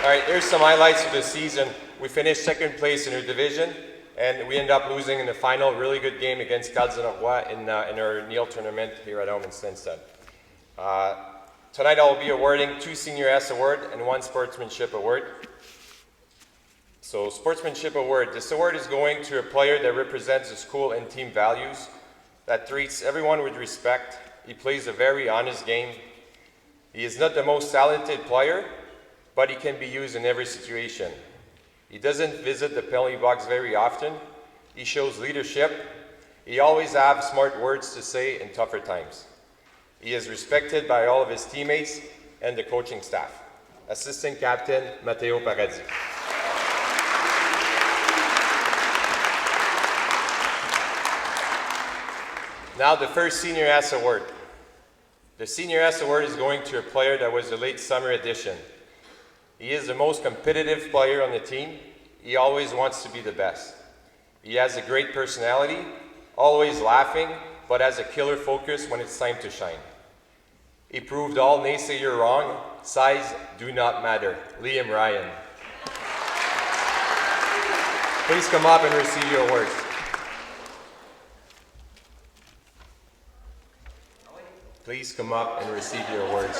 All right, here's some highlights of the season. We finished second place in our division, and we ended up losing in the final. Really good game against Delorme in our Neil tournament here at home in Stanstead. Tonight I will be awarding 2 Senior S Award and 1 Sportsmanship Award. So, Sportsmanship Award. This award is going to a player that represents the school and team values, that treats everyone with respect. He plays a very honest game. He is not the most talented player, but he can be used in every situation. He doesn't visit the penalty box very often. He shows leadership. He always has smart words to say in tougher times. He is respected by all of his teammates and the coaching staff. Assistant Captain, Matteo Paradis. Now the first Senior S Award. The Senior S Award is going to a player that was a late summer addition. He is the most competitive player on the team. He always wants to be the best. He has a great personality, always laughing, but has a killer focus when it's time to shine. He proved all naysayers wrong. Size do not matter. Liam Ryan. Please come up and receive your awards. Please come up and receive your awards.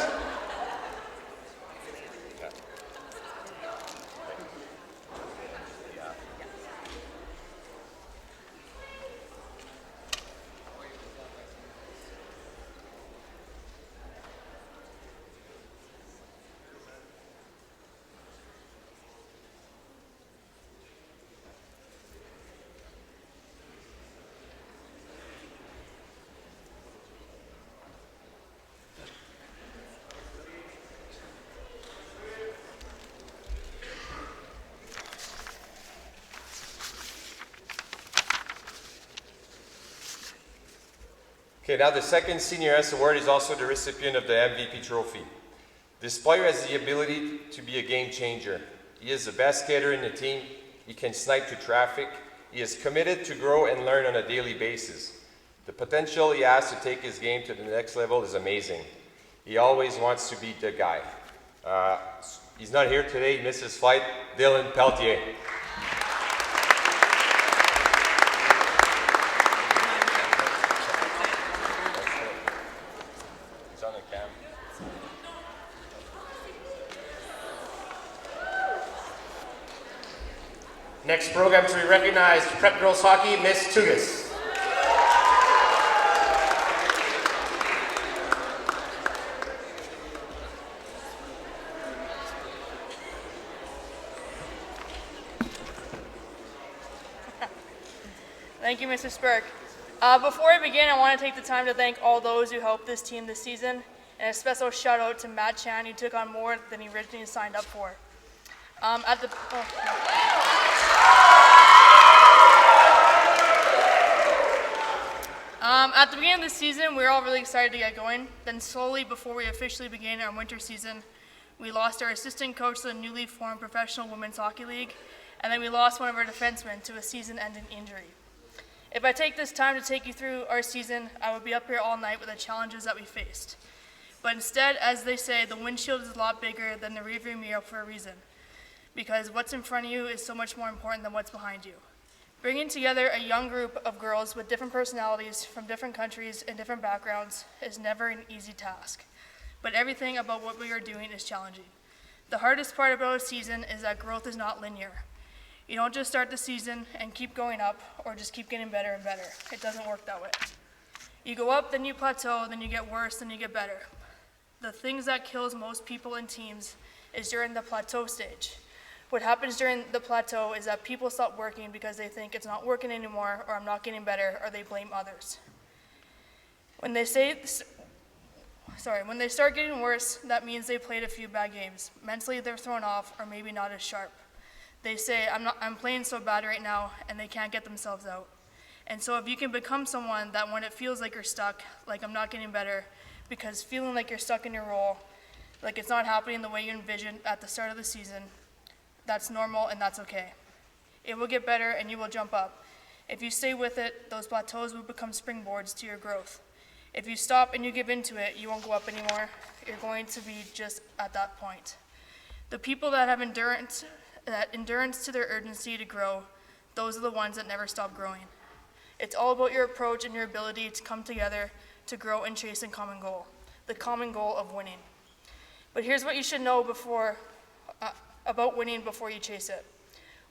Okay, now the second Senior S Award is also the recipient of the MVP trophy. This player has the ability to be a game changer. He is the best skater in the team. He can snipe to traffic. He is committed to grow and learn on a daily basis. The potential he has to take his game to the next level is amazing. He always wants to be the guy. He's not here today, he missed his flight. Dylan Pelletier. Next program to be recognized, Prep Girls Hockey, Miss Tougas. Thank you, Mr. Spirk. Before I begin, I want to take the time to thank all those who helped this team this season, and a special shout out to Matt Chan, who took on more than he originally signed up for. At the beginning of the season, we were all really excited to get going. Then slowly, before we officially began our winter season, we lost our assistant coach to the newly formed Professional Women's Hockey League, and then we lost one of our defensemen to a season-ending injury. If I take this time to take you through our season, I would be up here all night with the challenges that we faced. But instead, as they say, the windshield is a lot bigger than the rearview mirror for a reason, because what's in front of you is so much more important than what's behind you. Bringing together a young group of girls with different personalities from different countries and different backgrounds is never an easy task, but everything about what we are doing is challenging. The hardest part about a season is that growth is not linear. You don't just start the season and keep going up or just keep getting better and better. It doesn't work that way. You go up, then you plateau, then you get worse, then you get better. The things that kills most people in teams is during the plateau stage. What happens during the plateau is that people stop working because they think it's not working anymore, or I'm not getting better, or they blame others. When they start getting worse, that means they played a few bad games. Mentally, they're thrown off, or maybe not as sharp. They say, I'm playing so bad right now, and they can't get themselves out. And so if you can become someone that when it feels like you're stuck, like I'm not getting better, because feeling like you're stuck in your role, like it's not happening the way you envisioned at the start of the season, that's normal and that's okay. It will get better and you will jump up. If you stay with it, those plateaus will become springboards to your growth. If you stop and you give into it, you won't go up anymore. You're going to be just at that point. The people that have endurance to their urgency to grow, those are the ones that never stop growing. It's all about your approach and your ability to come together to grow and chase a common goal, the common goal of winning. But here's what you should know about winning before you chase it.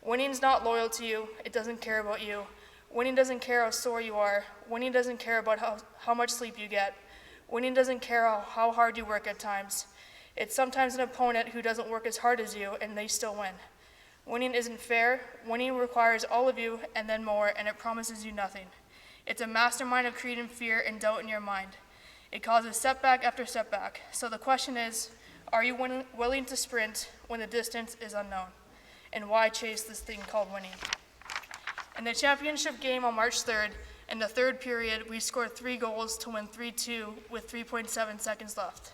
Winning's not loyal to you. It doesn't care about you. Winning doesn't care how sore you are. Winning doesn't care about how much sleep you get. Winning doesn't care how hard you work at times. It's sometimes an opponent who doesn't work as hard as you and they still win. Winning isn't fair. Winning requires all of you and then more, and it promises you nothing. It's a mastermind of creating fear and doubt in your mind. It causes setback after setback. So the question is, are you willing to sprint when the distance is unknown? And why chase this thing called winning? In the championship game on March 3rd, in the third period, we scored 3 goals to win 3-2 with 3.7 seconds left.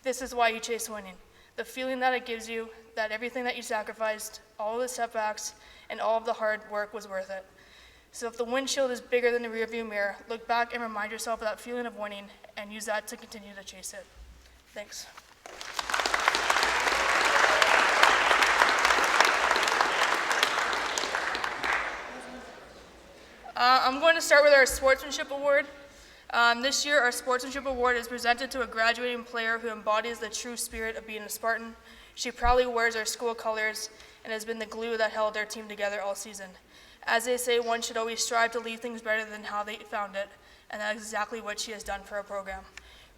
This is why you chase winning. The feeling that it gives you, that everything that you sacrificed, all of the setbacks, and all of the hard work was worth it. So if the windshield is bigger than the rearview mirror, look back and remind yourself of that feeling of winning and use that to continue to chase it. Thanks. I'm going to start with our Sportsmanship Award. This year, our Sportsmanship Award is presented to a graduating player who embodies the true spirit of being a Spartan. She proudly wears our school colors and has been the glue that held our team together all season. As they say, one should always strive to leave things better than how they found it, and that is exactly what she has done for our program.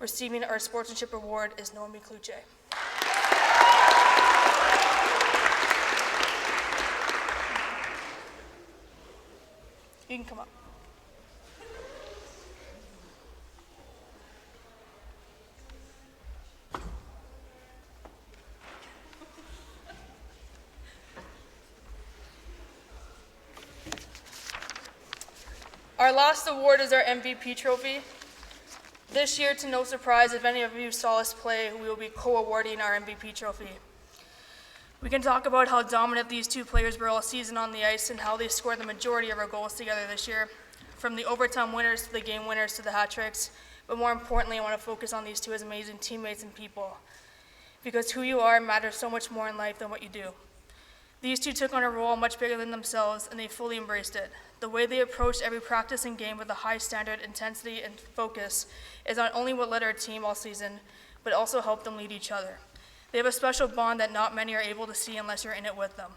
Receiving our Sportsmanship Award is Naomi Koussaie. You can come up. Our last award is our MVP trophy. This year, to no surprise, if any of you saw us play, we will be co-awarding our MVP trophy. We can talk about how dominant these two players were all season on the ice and how they scored the majority of our goals together this year, from the overtime winners to the game winners to the hat tricks. But more importantly, I want to focus on these two as amazing teammates and people, because who you are matters so much more in life than what you do. These two took on a role much bigger than themselves, and they fully embraced it. The way they approached every practice and game with a high standard, intensity, and focus is not only what led our team all season, but also helped them lead each other. They have a special bond that not many are able to see unless you're in it with them.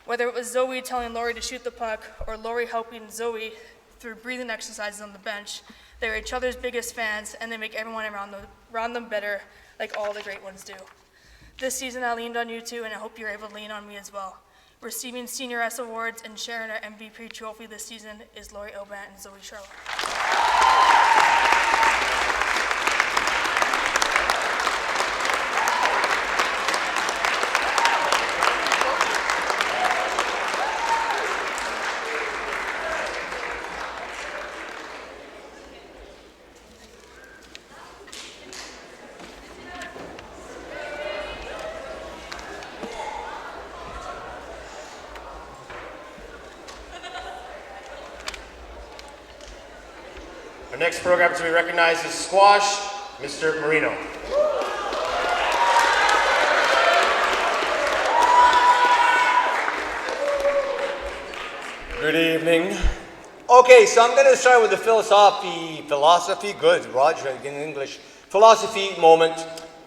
Whether it was Zoe telling Lori to shoot the puck, or Lori helping Zoe through breathing exercises on the bench, they're each other's biggest fans, and they make everyone around them better, like all the great ones do. This season I leaned on you two, and I hope you're able to lean on me as well. Receiving Senior S awards and sharing our MVP trophy this season is Lori Oban and Zoe Charlotte. Our next program to be recognized is squash, Mr. Marino. Good evening. Okay, so I'm going to start with the philosophy, good, Roger, in English. Philosophy moment.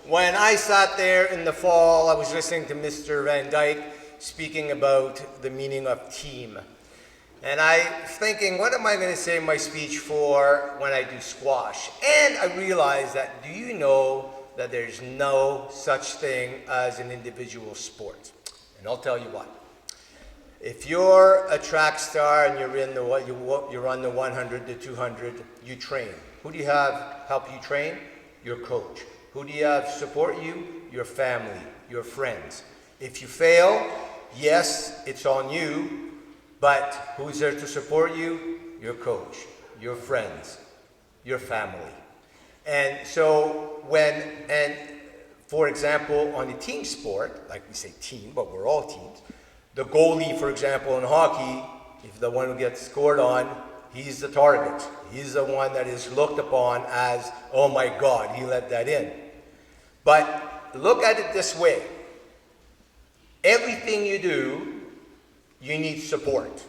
When I sat there in the fall, I was listening to Mr. Van Dyke speaking about the meaning of team. And I was thinking, what am I going to say in my speech for when I do squash? And I realized that, do you know that there's no such thing as an individual sport? And I'll tell you what. If you're a track star and you run the 100, the 200, you train. Who do you have help you train? Your coach. Who do you have support you? Your family, your friends. If you fail, yes, it's on you. But who's there to support you? Your coach, your friends, your family. And so for example, on a team sport, like we say team, but we're all teams, the goalie, for example, in hockey, if the one who gets scored on, he's the target. He's the one that is looked upon as, oh my God, he let that in. But look at it this way. Everything you do, you need support.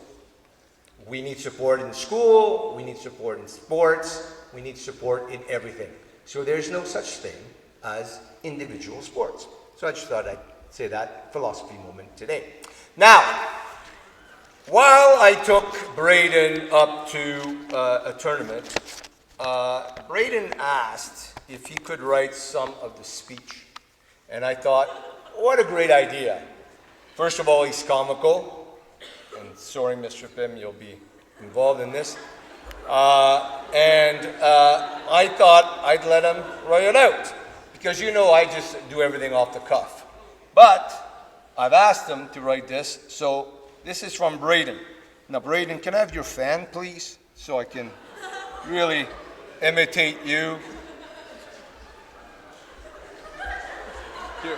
We need support in school, we need support in sports, we need support in everything. So there's no such thing as individual sports. So I just thought I'd say that philosophy moment today. Now, while I took Braden up to a tournament, Braden asked if he could write some of the speech. And I thought, what a great idea. First of all, he's comical. And sorry, Mr. Pimm, you'll be involved in this. I thought I'd let him write it out. Because you know I just do everything off the cuff. But I've asked him to write this, so this is from Braden. Now, Braden, can I have your fan, please? So I can really imitate you. Here.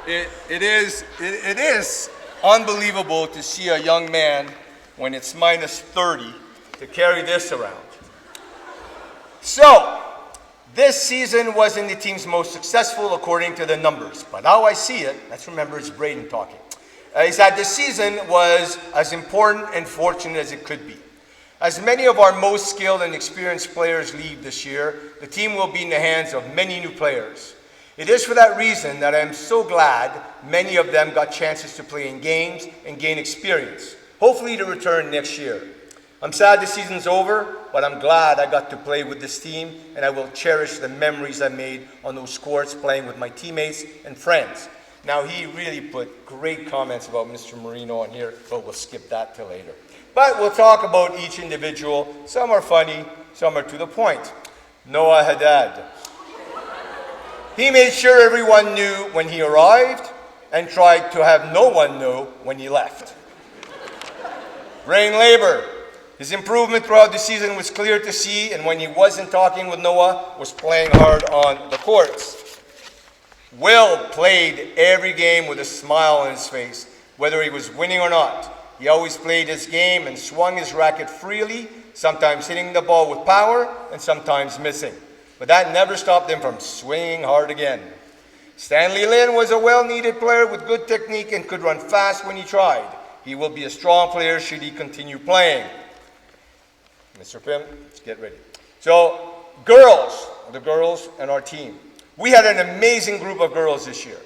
It is unbelievable to see a young man, when it's minus 30, to carry this around. So, this season wasn't the team's most successful according to the numbers. But how I see it, let's remember it's Braden talking, is that this season was as important and fortunate as it could be. As many of our most skilled and experienced players leave this year, the team will be in the hands of many new players. It is for that reason that I am so glad many of them got chances to play in games and gain experience, hopefully to return next year. I'm sad the season's over, but I'm glad I got to play with this team, and I will cherish the memories I made on those courts playing with my teammates and friends. Now, he really put great comments about Mr. Marino on here, but we'll skip that till later. But we'll talk about each individual. Some are funny, some are to the point. Noah Haddad. He made sure everyone knew when he arrived and tried to have no one know when he left. Brain labor. His improvement throughout the season was clear to see, and when he wasn't talking with Noah, was playing hard on the courts. Will played every game with a smile on his face, whether he was winning or not. He always played his game and swung his racket freely, sometimes hitting the ball with power and sometimes missing. But that never stopped him from swinging hard again. Stanley Lynn was a well-needed player with good technique and could run fast when he tried. He will be a strong player should he continue playing. Mr. Pimm, let's get ready. So, the girls and our team. We had an amazing group of girls this year.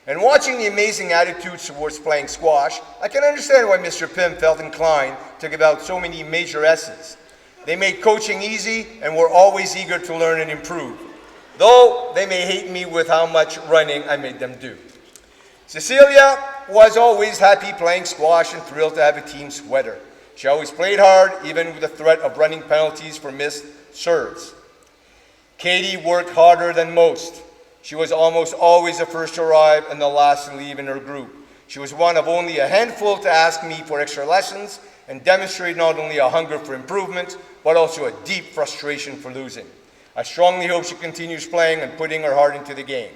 And watching the amazing attitudes towards playing squash, I can understand why Mr. Pimm felt inclined to give out so many major S's. They made coaching easy and were always eager to learn and improve, though they may hate me with how much running I made them do. Cecilia was always happy playing squash and thrilled to have a team sweater. She always played hard, even with the threat of running penalties for missed serves. Katie worked harder than most. She was almost always the first to arrive and the last to leave in her group. She was one of only a handful to ask me for extra lessons and demonstrate not only a hunger for improvement, but also a deep frustration for losing. I strongly hope she continues playing and putting her heart into the game.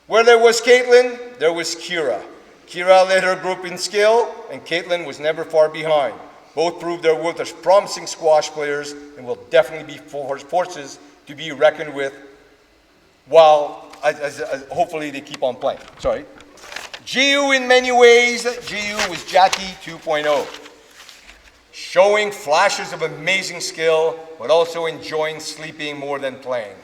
Where there was Caitlin, there was Kira. Kira led her group in skill, and Caitlin was never far behind. Both proved their worth as promising squash players and will definitely be forces to be reckoned with while as hopefully they keep on playing. Sorry. GU in many ways, GU was Jackie 2.0. Showing flashes of amazing skill, but also enjoying sleeping more than playing.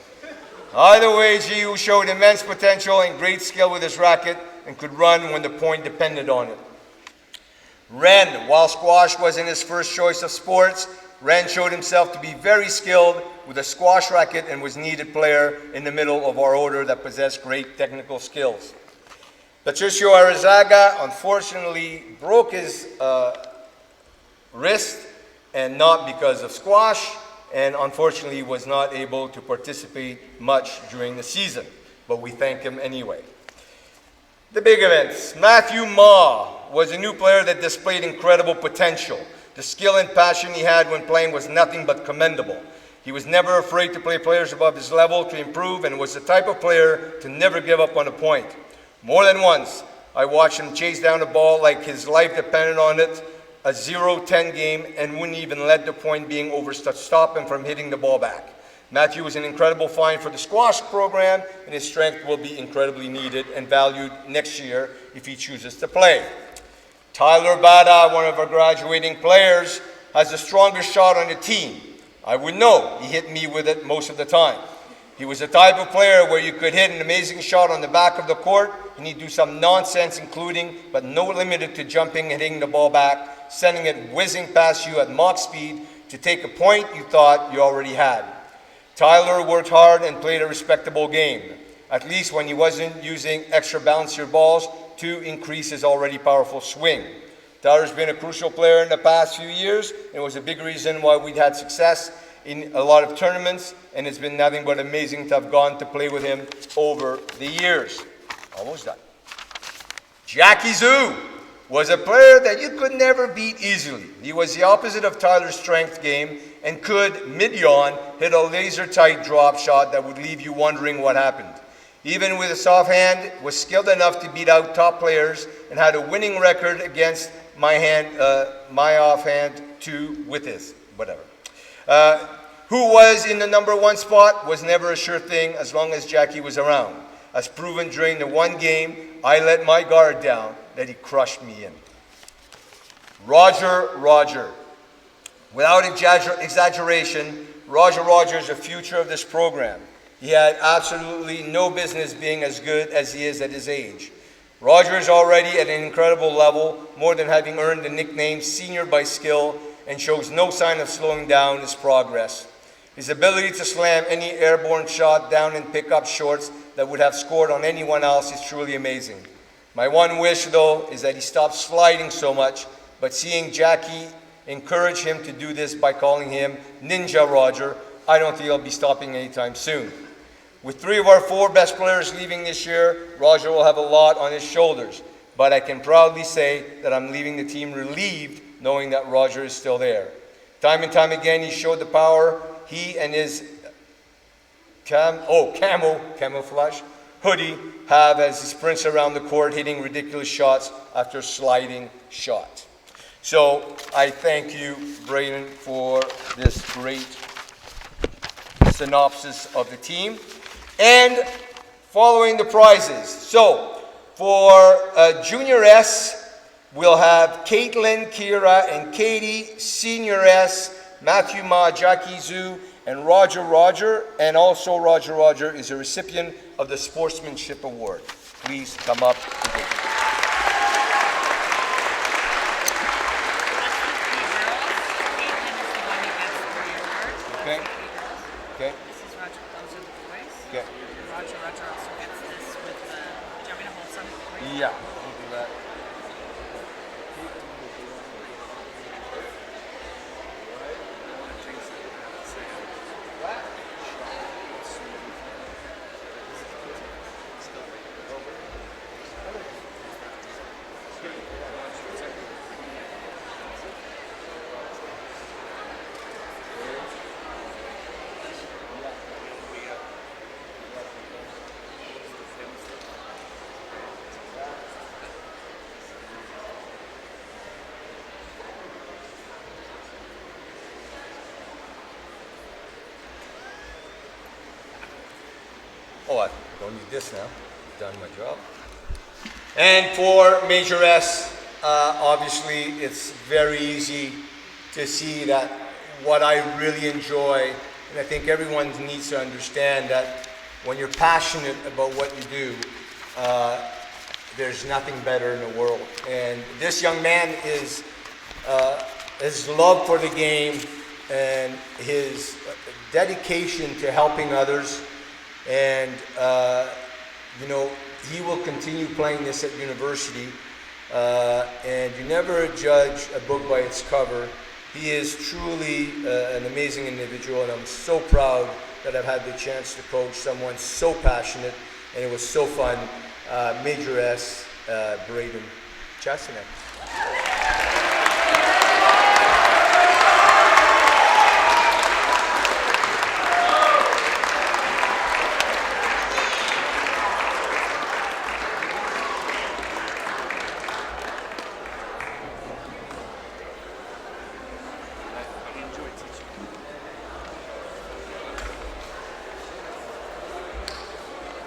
Either way, GU showed immense potential and great skill with his racket and could run when the point depended on it. Ren, while squash wasn't his first choice of sports, Ren showed himself to be very skilled with a squash racket and was a needed player in the middle of our order that possessed great technical skills. Patricio Arizaga unfortunately broke his wrist, and not because of squash, and unfortunately was not able to participate much during the season, but we thank him anyway. The big events. Matthew Ma was a new player that displayed incredible potential. The skill and passion he had when playing was nothing but commendable. He was never afraid to play players above his level to improve and was the type of player to never give up on a point. More than once, I watched him chase down a ball like his life depended on it, a 0-10 game, and wouldn't even let the point being over stop him from hitting the ball back. Matthew was an incredible find for the squash program, and his strength will be incredibly needed and valued next year if he chooses to play. Tyler Bada, one of our graduating players, has the strongest shot on the team. I would know. He hit me with it most of the time. He was the type of player where you could hit an amazing shot on the back of the court and he'd do some nonsense, including, but no limited to jumping and hitting the ball back, sending it whizzing past you at Mach speed to take a point you thought you already had. Tyler worked hard and played a respectable game, at least when he wasn't using extra bouncier balls to increase his already powerful swing. Tyler's been a crucial player in the past few years and was a big reason why we'd had success in a lot of tournaments, and it's been nothing but amazing to have gone to play with him over the years. Almost done. Jackie Zhu was a player that you could never beat easily. He was the opposite of Tyler's strength game and could, mid-yawn, hit a laser-tight drop shot that would leave you wondering what happened. Even with a soft hand, was skilled enough to beat out top players and had a winning record against my offhand too with his, whatever. Who was in the number one spot was never a sure thing as long as Jackie was around. As proven during the one game, I let my guard down that he crushed me in. Roger. Without exaggeration, Roger is the future of this program. He had absolutely no business being as good as he is at his age. Roger is already at an incredible level, more than having earned the nickname Senior by Skill, and shows no sign of slowing down his progress. His ability to slam any airborne shot down and pick up shorts that would have scored on anyone else is truly amazing. My one wish, though, is that he stops sliding so much, but seeing Jackie encourage him to do this by calling him Ninja Roger, I don't think he'll be stopping anytime soon. With 3 of our 4 best players leaving this year, Roger will have a lot on his shoulders, but I can proudly say that I'm leaving the team relieved knowing that Roger is still there. Time and time again, he showed the power he and his camouflage hoodie have as he sprints around the court hitting ridiculous shots after sliding shot. So I thank you, Braden, for this great synopsis of the team. And following the prizes. So for Junior S, we'll have Caitlin, Kira, and Katie. Senior S, Matthew Ma, Jackie Zhu, and Roger. And also Roger is a recipient of the Sportsmanship Award. Please come up to the Okay. Okay. This is Roger. Those are the boys. Okay. Roger also gets this with the. Do you want me to hold some? Yeah, we'll do that. Oh, I don't need this now. I've done my job. And for Major S, obviously it's very easy to see that what I really enjoy, and I think everyone needs to understand that when you're passionate about what you do, there's nothing better in the world. And this young man is, his love for the game and his dedication to helping others, and you know, he will continue playing this at university, and you never judge a book by its cover. He is truly an amazing individual, and I'm so proud that I've had the chance to coach someone so passionate, and it was so fun. Major S, Braden Chastanet.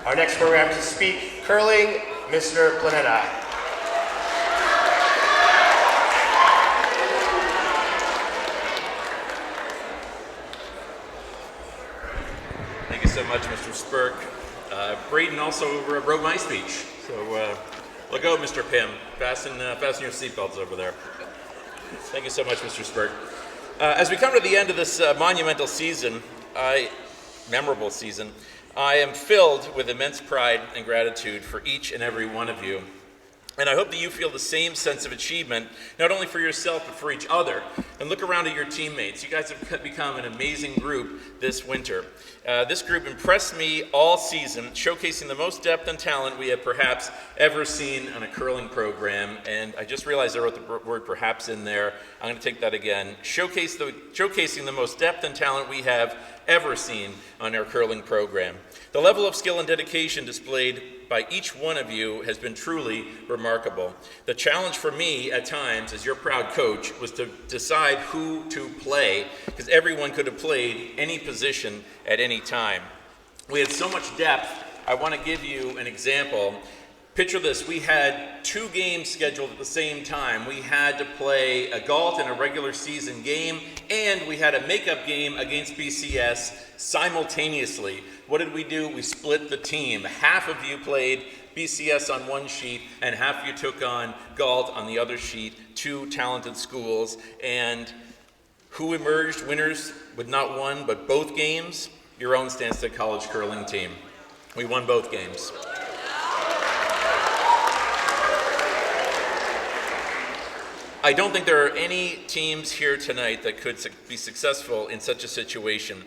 Our next program to speak, curling, Mr. Planetta. Thank you so much, Mr. Spirk. Braden also wrote my speech, so look out, Mr. Pimm. Fasten your seatbelts over there. Thank you so much, Mr. Spirk. As we come to the end of this monumental season, memorable season, I am filled with immense pride and gratitude for each and every one of you. And I hope that you feel the same sense of achievement, not only for yourself, but for each other. And look around at your teammates. You guys have become an amazing group this winter. This group impressed me all season, showcasing the most depth and talent we have perhaps ever seen on a curling program. And I just realized I wrote the word perhaps in there. I'm going to take that again. Showcasing the most depth and talent we have ever seen on our curling program. The level of skill and dedication displayed by each one of you has been truly remarkable. The challenge for me at times as your proud coach was to decide who to play, because everyone could have played any position at any time. We had so much depth. I want to give you an example. Picture this, we had 2 games scheduled at the same time. We had to play a Galt in a regular season game, and we had a makeup game against BCS simultaneously. What did we do? We split the team. Half of you played BCS on one sheet, and half of you took on Galt on the other sheet, 2 talented schools. And who emerged winners with not one, but both games? Your own Stanstead College curling team. We won both games. I don't think there are any teams here tonight that could be successful in such a situation.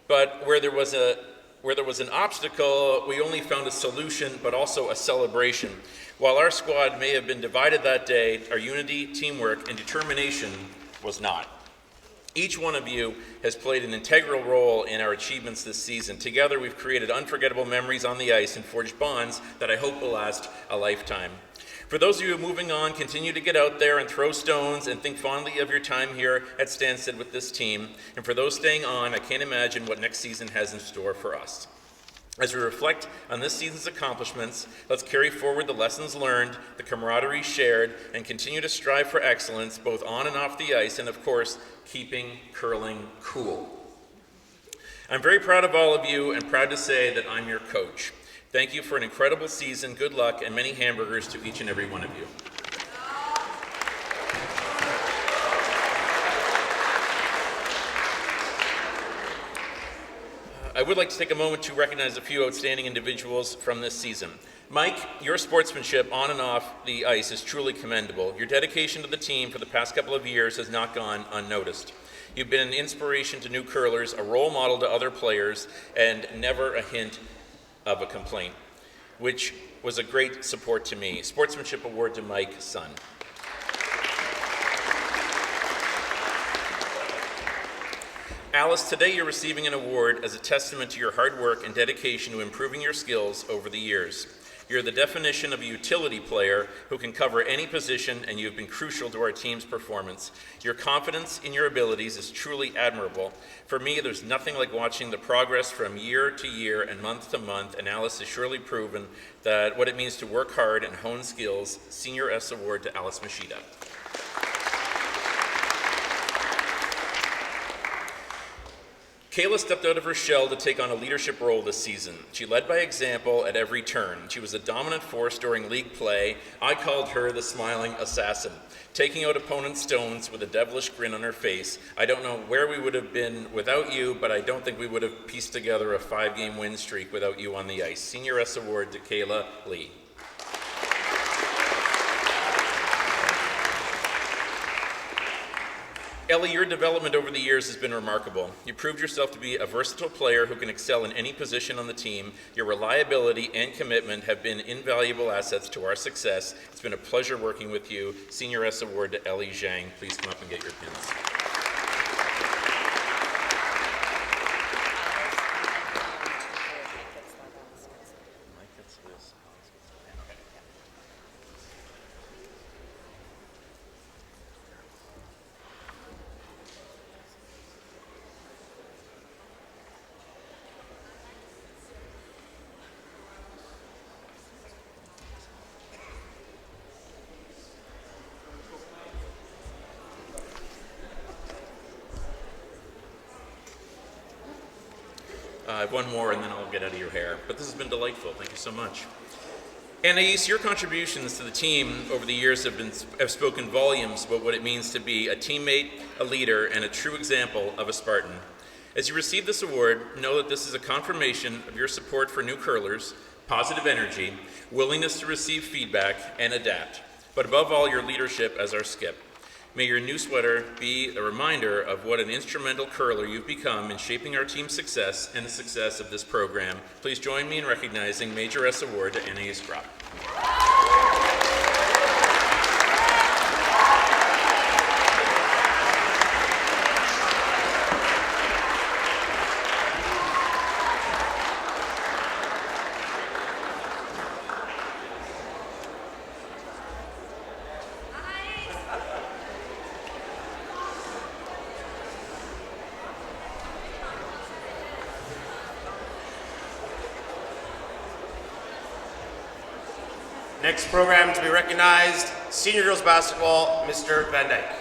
But where there was an obstacle, we only found a solution, but also a celebration. While our squad may have been divided that day, our unity, teamwork, and determination was not. Each one of you has played an integral role in our achievements this season. Together, we've created unforgettable memories on the ice and forged bonds that I hope will last a lifetime. For those of you moving on, continue to get out there and throw stones and think fondly of your time here at Stanstead with this team. And for those staying on, I can't imagine what next season has in store for us. As we reflect on this season's accomplishments, let's carry forward the lessons learned, the camaraderie shared, and continue to strive for excellence both on and off the ice, and of course, keeping curling cool. I'm very proud of all of you and proud to say that I'm your coach. Thank you for an incredible season, good luck, and many hamburgers to each and every one of you. I would like to take a moment to recognize a few outstanding individuals from this season. Mike, your sportsmanship on and off the ice is truly commendable. Your dedication to the team for the past couple of years has not gone unnoticed. You've been an inspiration to new curlers, a role model to other players, and never a hint of a complaint, which was a great support to me. Sportsmanship Award to Mike, son. Alice, today you're receiving an award as a testament to your hard work and dedication to improving your skills over the years. You're the definition of a utility player who can cover any position, and you've been crucial to our team's performance. Your confidence in your abilities is truly admirable. For me, there's nothing like watching the progress from year to year and month to month, and Alice has surely proven that what it means to work hard and hone skills. Senior S Award to Alice Machida. Kayla stepped out of her shell to take on a leadership role this season. She led by example at every turn. She was a dominant force during league play. I called her the smiling assassin, taking out opponents' stones with a devilish grin on her face. I don't know where we would have been without you, but I don't think we would have pieced together a 5-game win streak without you on the ice. Senior S Award to Kayla Lee. Ellie, your development over the years has been remarkable. You proved yourself to be a versatile player who can excel in any position on the team. Your reliability and commitment have been invaluable assets to our success. It's been a pleasure working with you. Senior S Award to Ellie Zhang. Please come up and get your pins. I have one more and then I'll get out of your hair. But this has been delightful. Thank you so much. Anais, your contributions to the team over the years have spoken volumes about what it means to be a teammate, a leader, and a true example of a Spartan. As you receive this award, know that this is a confirmation of your support for new curlers, positive energy, willingness to receive feedback, and adapt. But above all, your leadership as our skip. May your new sweater be a reminder of what an instrumental curler you've become in shaping our team's success and the success of this program. Please join me in recognizing Major S Award to Anais Gropp. Next program to be recognized, Senior Girls Basketball, Mr. Van Dyke.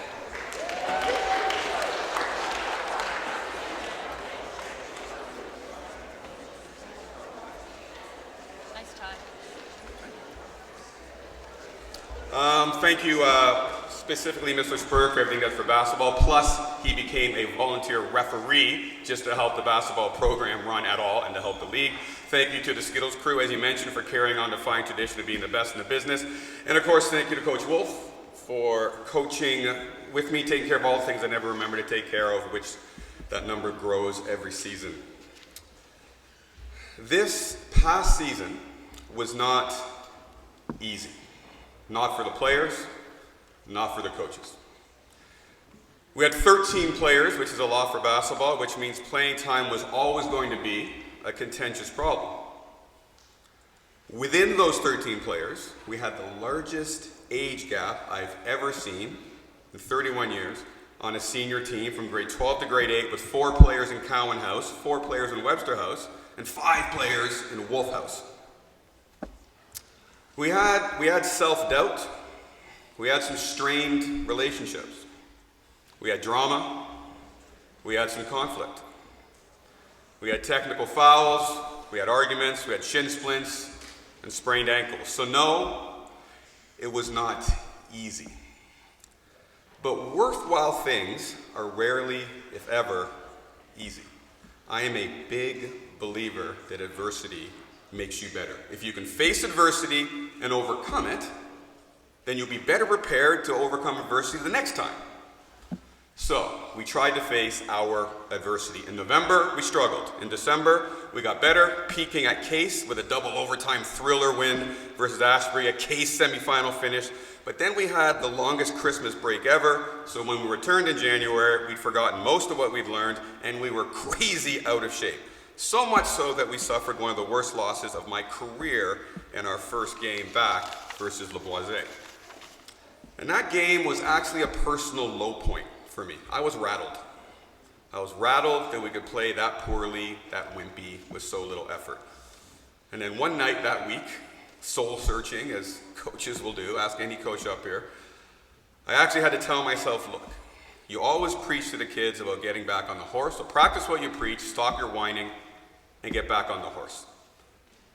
Nice tie. Thank you specifically Mr. Spirk for everything he does for basketball, plus he became a volunteer referee just to help the basketball program run at all and to help the league. Thank you to the Skittles crew, as you mentioned, for carrying on the fine tradition of being the best in the business. And of course, thank you to Coach Wolf for coaching with me, taking care of all the things I never remember to take care of, which that number grows every season. This past season was not easy. Not for the players, not for the coaches. We had 13 players, which is a lot for basketball, which means playing time was always going to be a contentious problem. Within those 13 players, we had the largest age gap I've ever seen in 31 years on a senior team from grade 12 to grade 8 with 4 players in Cowan House, 4 players in Webster House, and 5 players in Wolf House. We had self-doubt. We had some strained relationships. We had drama. We had some conflict. We had technical fouls. We had arguments. We had shin splints and sprained ankles. So no, it was not easy. But worthwhile things are rarely, if ever, easy. I am a big believer that adversity makes you better. If you can face adversity and overcome it, then you'll be better prepared to overcome adversity the next time. So, we tried to face our adversity. In November, we struggled. In December, we got better, peaking at Case with a double overtime thriller win versus Ashbury, a Case semifinal finish. But then we had the longest Christmas break ever, so when we returned in January, we'd forgotten most of what we'd learned, and we were crazy out of shape. So much so that we suffered one of the worst losses of my career in our first game back versus Lavoisier. And that game was actually a personal low point for me. I was rattled. I was rattled that we could play that poorly, that wimpy, with so little effort. And then one night that week, soul searching, as coaches will do, ask any coach up here, I actually had to tell myself, look, you always preach to the kids about getting back on the horse, so practice what you preach, stop your whining, and get back on the horse.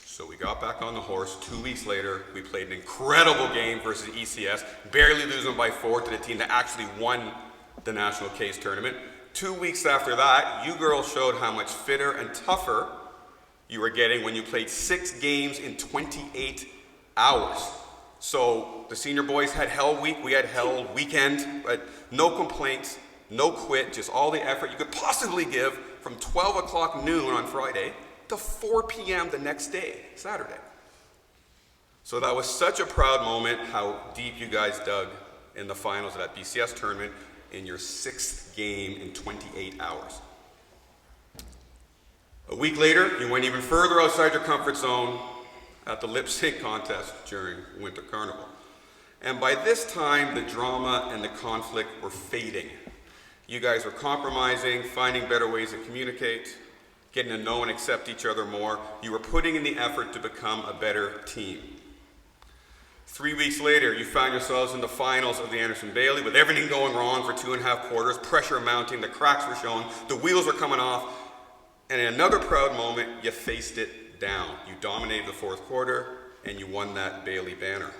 So we got back on the horse. 2 weeks later, we played an incredible game versus ECS, barely losing by 4 to the team that actually won the National Case Tournament. 2 weeks after that, you girls showed how much fitter and tougher you were getting when you played 6 games in 28 hours. So the senior boys had hell week, we had hell weekend, but no complaints, no quit, just all the effort you could possibly give from 12 o'clock noon on Friday to 4 p.m. the next day, Saturday. So that was such a proud moment, how deep you guys dug in the finals of that BCS tournament in your 6th game in 28 hours. A week later, you went even further outside your comfort zone at the lip sync contest during Winter Carnival. And by this time, the drama and the conflict were fading. You guys were compromising, finding better ways to communicate, getting to know and accept each other more. You were putting in the effort to become a better team. 3 weeks later, you found yourselves in the finals of the Anderson Bailey with everything going wrong for 2.5 quarters, pressure mounting, the cracks were showing, the wheels were coming off, and in another proud moment, you faced it down. You dominated the 4th quarter, and you won that Bailey banner.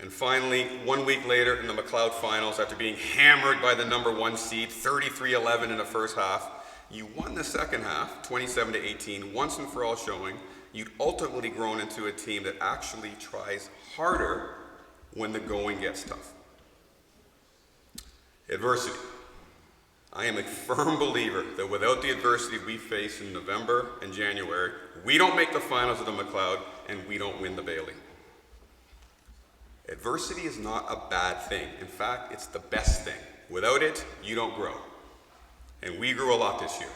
And finally, 1 week later in the McLeod finals, after being hammered by the #1 seed, 33-11 in the first half, you won the second half, 27-18, once and for all showing you'd ultimately grown into a team that actually tries harder when the going gets tough. Adversity. I am a firm believer that without the adversity we face in November and January, we don't make the finals of the McLeod and we don't win the Bailey. Adversity is not a bad thing. In fact, it's the best thing. Without it, you don't grow. And we grew a lot this year.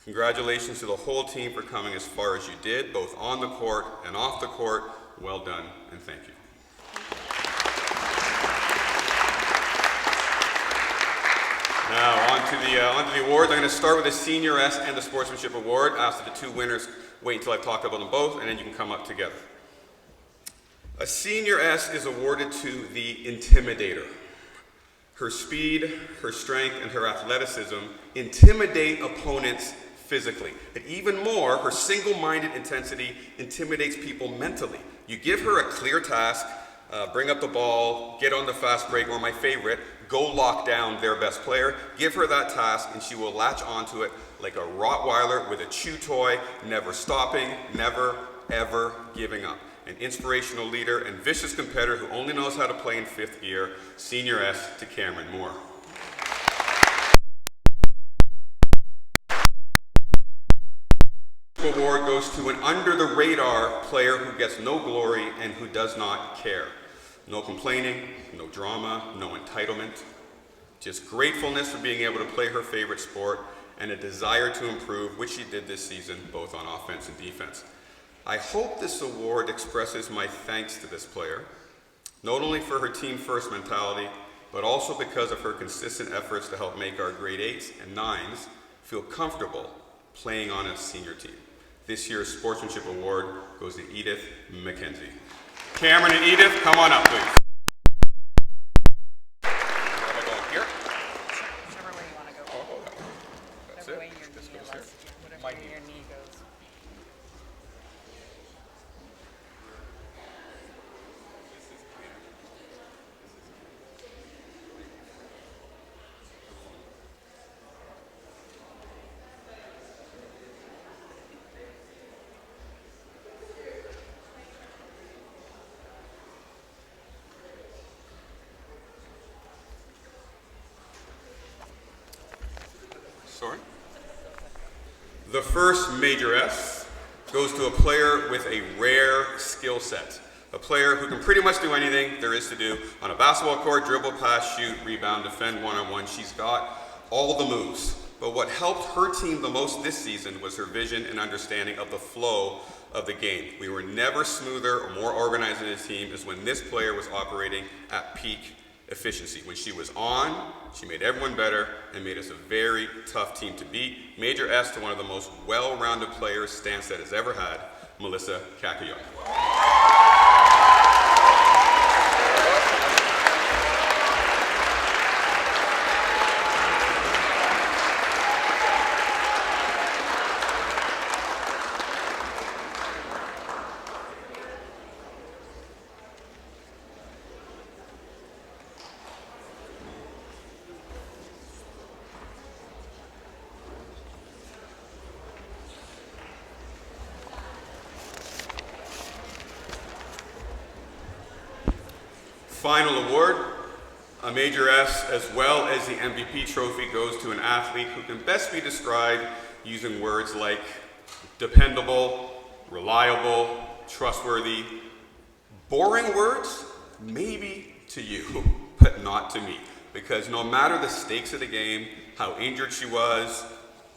Congratulations to the whole team for coming as far as you did, both on the court and off the court. Well done, and thank you. Now, on to the awards. I'm going to start with the Senior S and the Sportsmanship Award. After the 2 winners, wait until I've talked about them both, and then you can come up together. A Senior S is awarded to the Intimidator. Her speed, her strength, and her athleticism intimidate opponents physically. But even more, her single-minded intensity intimidates people mentally. You give her a clear task, bring up the ball, get on the fast break, or my favorite, go lock down their best player. Give her that task, and she will latch onto it like a Rottweiler with a chew toy, never stopping, never, ever giving up. An inspirational leader and vicious competitor who only knows how to play in 5th gear, Senior S to Cameron Moore. The award goes to an under-the-radar player who gets no glory and who does not care. No complaining, no drama, no entitlement. Just gratefulness for being able to play her favorite sport and a desire to improve, which she did this season, both on offense and defense. I hope this award expresses my thanks to this player, not only for her team-first mentality, but also because of her consistent efforts to help make our grade 8s and 9s feel comfortable playing on a senior team. This year's Sportsmanship Award goes to Edith McKenzie. Cameron and Edith, come on up, please. Whichever way you want to go. Whatever way your knee goes. Whatever way your knee goes. Sorry. The first major S goes to a player with a rare skill set. A player who can pretty much do anything there is to do on a basketball court: dribble, pass, shoot, rebound, defend one-on-one. She's got all the moves. but what helped her team the most this season was her vision and understanding of the flow of the game. We were never smoother or more organized in a team as when this player was operating at peak efficiency. When she was on, she made everyone better and made us a very tough team to beat. Major S to one of the most well-rounded players Stanstead has ever had, Melissa Kakayo. Final award, a Major S as well as the MVP trophy goes to an athlete who can best be described using words like dependable, reliable, trustworthy. Boring words, maybe to you, but not to me. Because no matter the stakes of the game, how injured she was,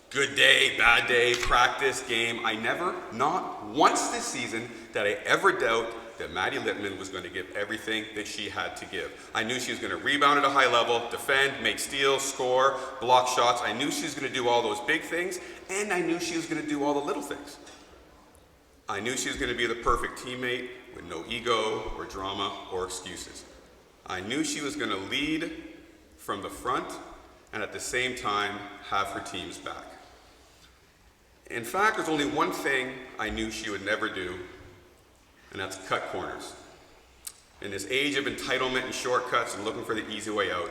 good day, bad day, practice, game, I never, not once this season, did I ever doubt that Maddie Lippman was going to give everything that she had to give. I knew she was going to rebound at a high level, defend, make steals, score, block shots. I knew she was going to do all those big things, and I knew she was going to do all the little things. I knew she was going to be the perfect teammate with no ego or drama or excuses. I knew she was going to lead from the front and at the same time have her team's back. In fact, there's only one thing I knew she would never do, and that's cut corners. In this age of entitlement and shortcuts and looking for the easy way out,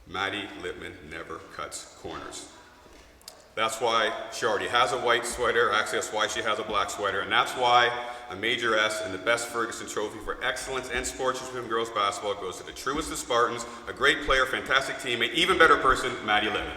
Maddie Lippman never cuts corners. That's why she already has a white sweater, actually that's why she has a black sweater, and that's why a Major S and the best Ferguson trophy for excellence and sportsmanship in girls basketball goes to the truest of Spartans, a great player, fantastic teammate, even better person, Maddie Lippman.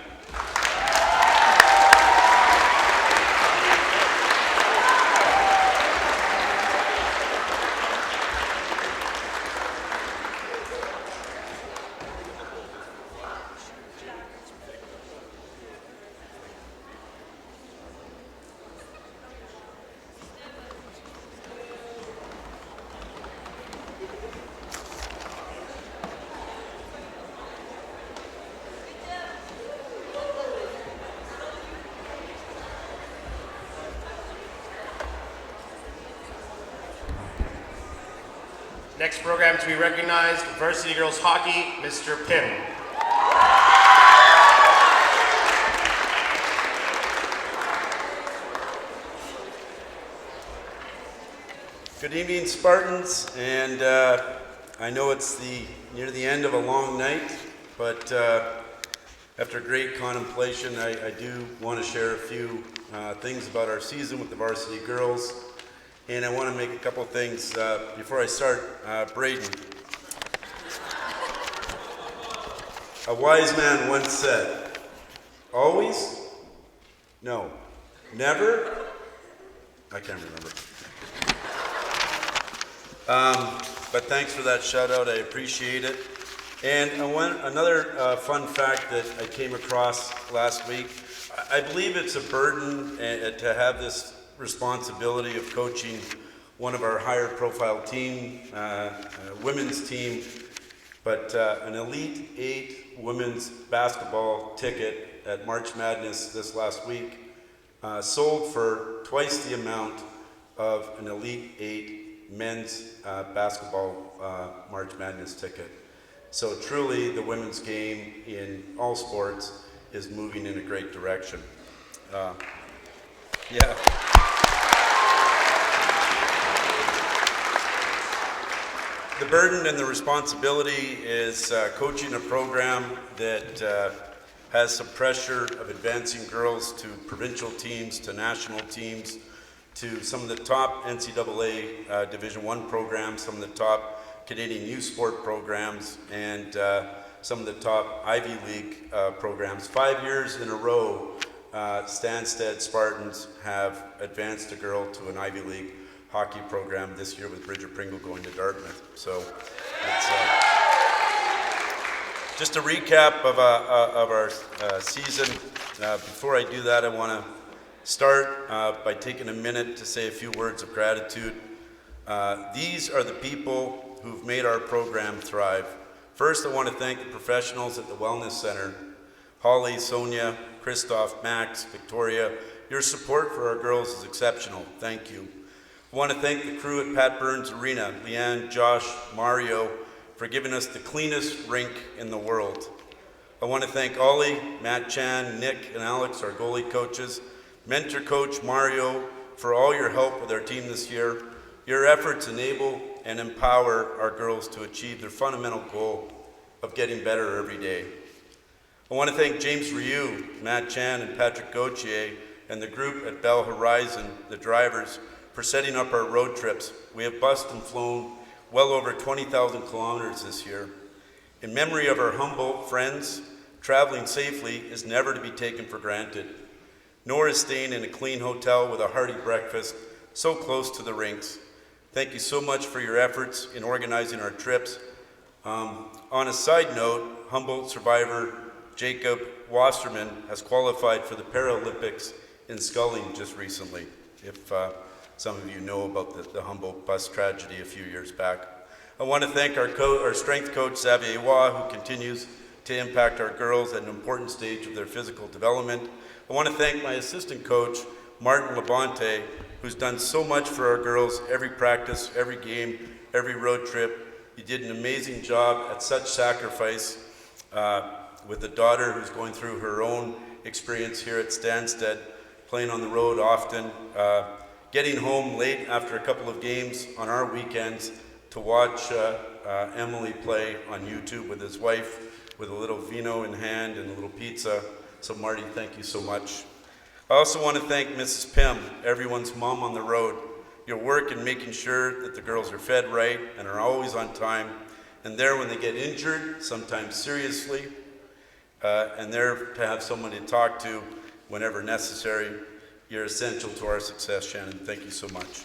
Next program to be recognized, Varsity Girls Hockey, Mr. Pimm. Good evening, Spartans, and I know it's near the end of a long night, but after great contemplation, I do want to share a few things about our season with the Varsity Girls. And I want to make a couple of things before I start. Braden. A wise man once said, always? No. Never? I can't remember. But thanks for that shout out. I appreciate it. And another fun fact that I came across last week. I believe it's a burden to have this responsibility of coaching one of our higher profile team, women's team, but an Elite 8 women's basketball ticket at March Madness this last week sold for twice the amount of an Elite 8 men's basketball March Madness ticket. So truly the women's game in all sports is moving in a great direction. Yeah. The burden and the responsibility is coaching a program that has some pressure of advancing girls to provincial teams, to national teams, to some of the top NCAA Division I programs, some of the top Canadian youth sport programs, and some of the top Ivy League programs. 5 years in a row, Stanstead Spartans have advanced a girl to an Ivy League hockey program this year with Bridget Pringle going to Dartmouth. So Just a recap of our season. Before I do that, I want to start by taking a minute to say a few words of gratitude. These are the people who've made our program thrive. First, I want to thank the professionals at the Wellness Center. Holly, Sonia, Christoph, Max, Victoria. Your support for our girls is exceptional. Thank you. I want to thank the crew at Pat Burns Arena, Leanne, Josh, Mario, for giving us the cleanest rink in the world. I want to thank Ollie, Matt Chan, Nick, and Alex, our goalie coaches, mentor coach Mario, for all your help with our team this year. Your efforts enable and empower our girls to achieve their fundamental goal of getting better every day. I want to thank James Ryu, Matt Chan, and Patrick Gauthier, and the group at Bell Horizon, the drivers, for setting up our road trips. We have bussed and flown well over 20,000 kilometers this year. In memory of our Humboldt friends, traveling safely is never to be taken for granted, nor is staying in a clean hotel with a hearty breakfast so close to the rinks. Thank you so much for your efforts in organizing our trips. On a side note, Humboldt survivor Jacob Wasserman has qualified for the Paralympics in sculling just recently, if some of you know about the Humboldt bus tragedy a few years back. I want to thank our strength coach, Xavier Waugh, who continues to impact our girls at an important stage of their physical development. I want to thank my assistant coach, Martin Labonte, who's done so much for our girls every practice, every game, every road trip. He did an amazing job at such sacrifice with a daughter who's going through her own experience here at Stanstead, playing on the road often, getting home late after a couple of games on our weekends to watch Emily play on YouTube with his wife, with a little vino in hand and a little pizza. So Marty, thank you so much. I also want to thank Mrs. Pimm, everyone's mom on the road. Your work in making sure that the girls are fed right and are always on time, and there when they get injured, sometimes seriously, and there to have someone to talk to whenever necessary. You're essential to our success, Shannon. Thank you so much.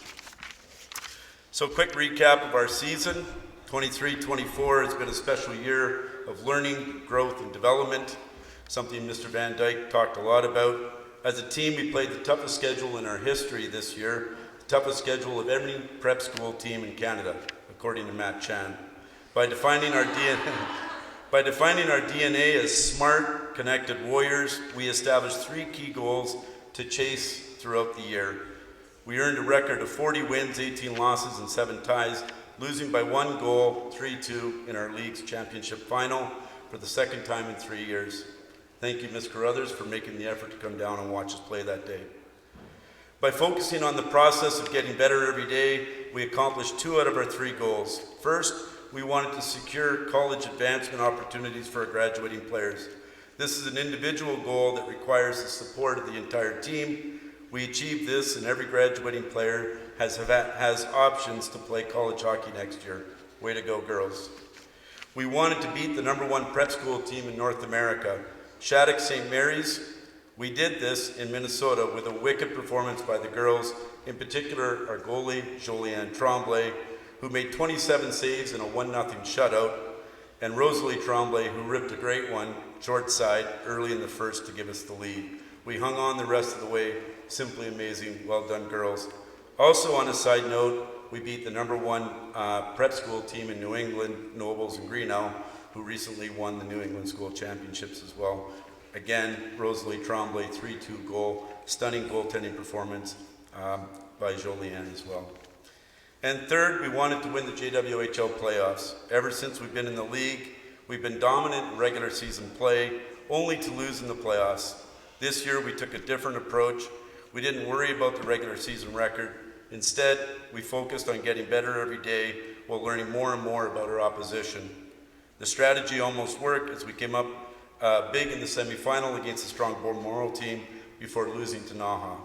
So quick recap of our season. 23-24 has been a special year of learning, growth, and development, something Mr. Van Dyke talked a lot about. As a team, we played the toughest schedule in our history this year, the toughest schedule of any prep school team in Canada, according to Matt Chan. By defining our DNA as smart, connected warriors, we established 3 key goals to chase throughout the year. We earned a record of 40 wins, 18 losses, and 7 ties, losing by 1 goal, 3-2 in our league's championship final for the second time in 3 years. Thank you, Ms. Carruthers, for making the effort to come down and watch us play that day. By focusing on the process of getting better every day, we accomplished 2 out of our 3 goals. First, we wanted to secure college advancement opportunities for our graduating players. This is an individual goal that requires the support of the entire team. We achieved this, and every graduating player has options to play college hockey next year. Way to go, girls. We wanted to beat the #1 prep school team in North America, Shattuck St. Mary's. We did this in Minnesota with a wicked performance by the girls, in particular our goalie, Jolianne Tremblay, who made 27 saves in a 1-0 shutout, and Rosalie Tremblay, who ripped a great one, short side, early in the first to give us the lead. We hung on the rest of the way. Simply amazing. Well done, girls. Also on a side note, we beat the #1 prep school team in New England, Nobles and Greenough, who recently won the New England School Championships as well. Again, Rosalie Tremblay, 3-2 goal, stunning goaltending performance by Jolianne as well. And third, we wanted to win the JWHL playoffs. Ever since we've been in the league, we've been dominant in regular season play, only to lose in the playoffs. This year, we took a different approach. We didn't worry about the regular season record. Instead, we focused on getting better every day while learning more and more about our opposition. The strategy almost worked as we came up big in the semifinal against a strong Balmoral team before losing to Naha.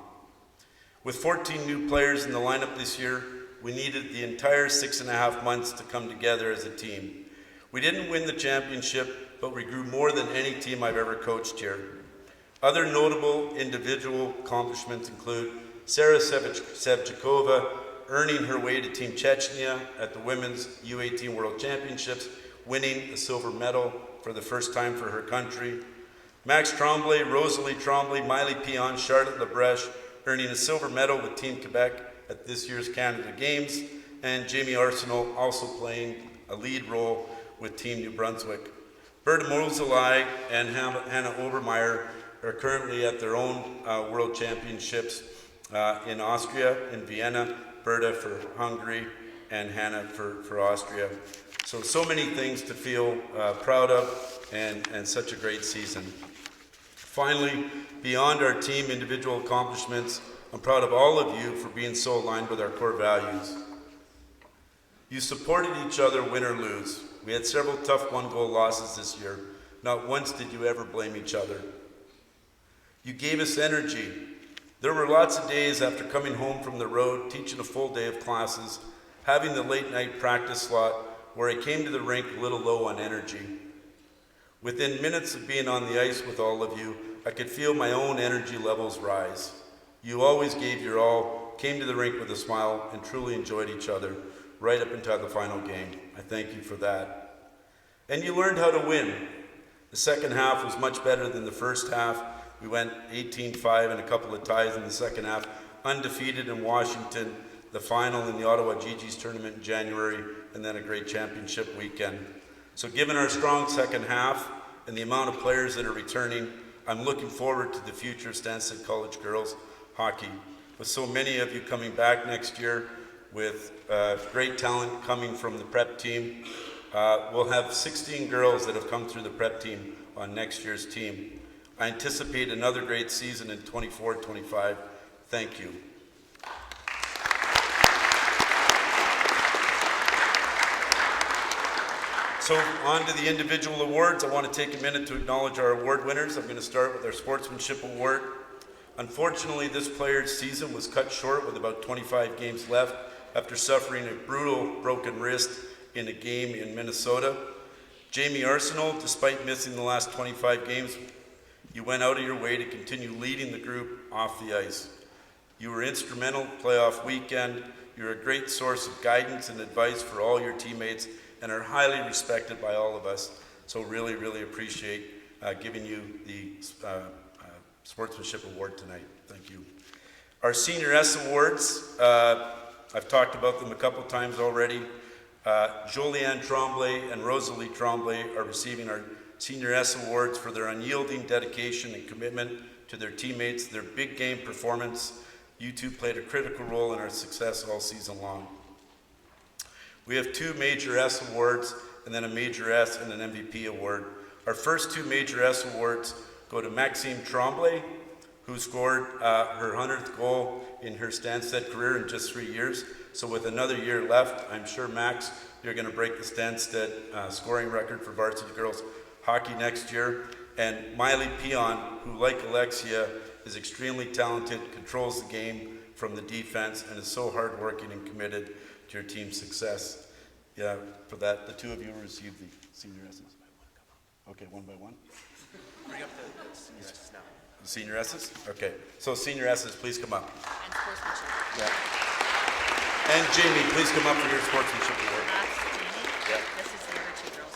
With 14 new players in the lineup this year, we needed the entire 6.5 months to come together as a team. We didn't win the championship, but we grew more than any team I've ever coached here. Other notable individual accomplishments include Sarah Sevchikova earning her way to Team Chechnya at the Women's U18 World Championships, winning a silver medal for for the first time for her country. Max Tremblay, Rosalie Tremblay, Miley Pion, Charlotte Labrèche earning a silver medal with Team Quebec at this year's Canada Games, and Jamie Arsenault also playing a lead role with Team New Brunswick. Berta Moseley and Hannah Obermeier are currently at their own World Championships in Austria, in Vienna, Berta for Hungary, and Hannah for Austria. So many things to feel proud of, and such a great season. Finally, beyond our team individual accomplishments, I'm proud of all of you for being so aligned with our core values. You supported each other, win or lose. We had several tough one-goal losses this year. Not once did you ever blame each other. You gave us energy. There were lots of days after coming home from the road, teaching a full day of classes, having the late night practice slot, where I came to the rink a little low on energy. Within minutes of being on the ice with all of you, I could feel my own energy levels rise. You always gave your all, came to the rink with a smile, and truly enjoyed each other right up until the final game. I thank you for that. And you learned how to win. The second half was much better than the first half. We went 18-5 and a couple of ties in the second half, undefeated in Washington, the final in the Ottawa GG's tournament in January, and then a great championship weekend. So given our strong second half and the amount of players that are returning, I'm looking forward to the future of Stanstead College girls hockey. With so many of you coming back next year, with great talent coming from the prep team, we'll have 16 girls that have come through the prep team on next year's team. I anticipate another great season in 24-25. Thank you. So on to the individual awards. I want to take a minute to acknowledge our award winners. I'm going to start with our Sportsmanship Award. Unfortunately, this player's season was cut short with about 25 games left after suffering a brutal broken wrist in a game in Minnesota. Jamie Arsenault, despite missing the last 25 games, you went out of your way to continue leading the group off the ice. You were instrumental playoff weekend. You're a great source of guidance and advice for all your teammates and are highly respected by all of us. So really, really appreciate giving you the Sportsmanship Award tonight. Thank you. Our Senior S Awards, I've talked about them a couple times already. Jolianne Tremblay and Rosalie Tremblay are receiving our Senior S Awards for their unyielding dedication and commitment to their teammates, their big game performance. You two played a critical role in our success all season long. We have two Major S Awards and then a Major S and an MVP award. Our first two Major S Awards go to Maxime Tremblay, who scored her 100th goal in her Stanstead career in just 3 years. So with another year left, I'm sure, Max, you're going to break the Stanstead scoring record for varsity girls hockey next year. And Miley Pion, who, like Alexia, is extremely talented, controls the game from the defense, and is so hardworking and committed to your team's success. Yeah, for that, the two of you will receive the Senior S's. Okay, one by one. Bring up the Senior S's now. The Senior S's? Okay, so Senior S's, please come up. And sportsmanship. Yeah. And Jamie, please come up for your Sportsmanship Award. That's Jamie. Yeah. This is the other two girls.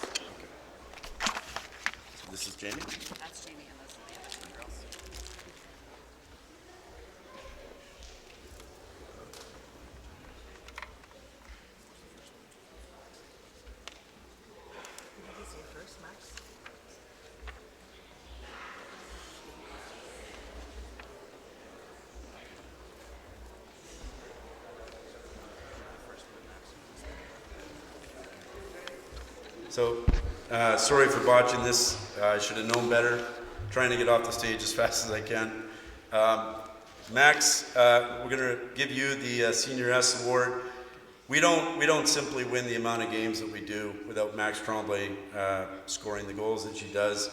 So this is Jamie? That's Jamie, and those are the other two girls. This is your first, Max? So, sorry for botching this. I should have known better. Trying to get off the stage as fast as I can. Max, we're going to give you the Senior S Award. We don't simply win the amount of games that we do without Max Tremblay scoring the goals that she does,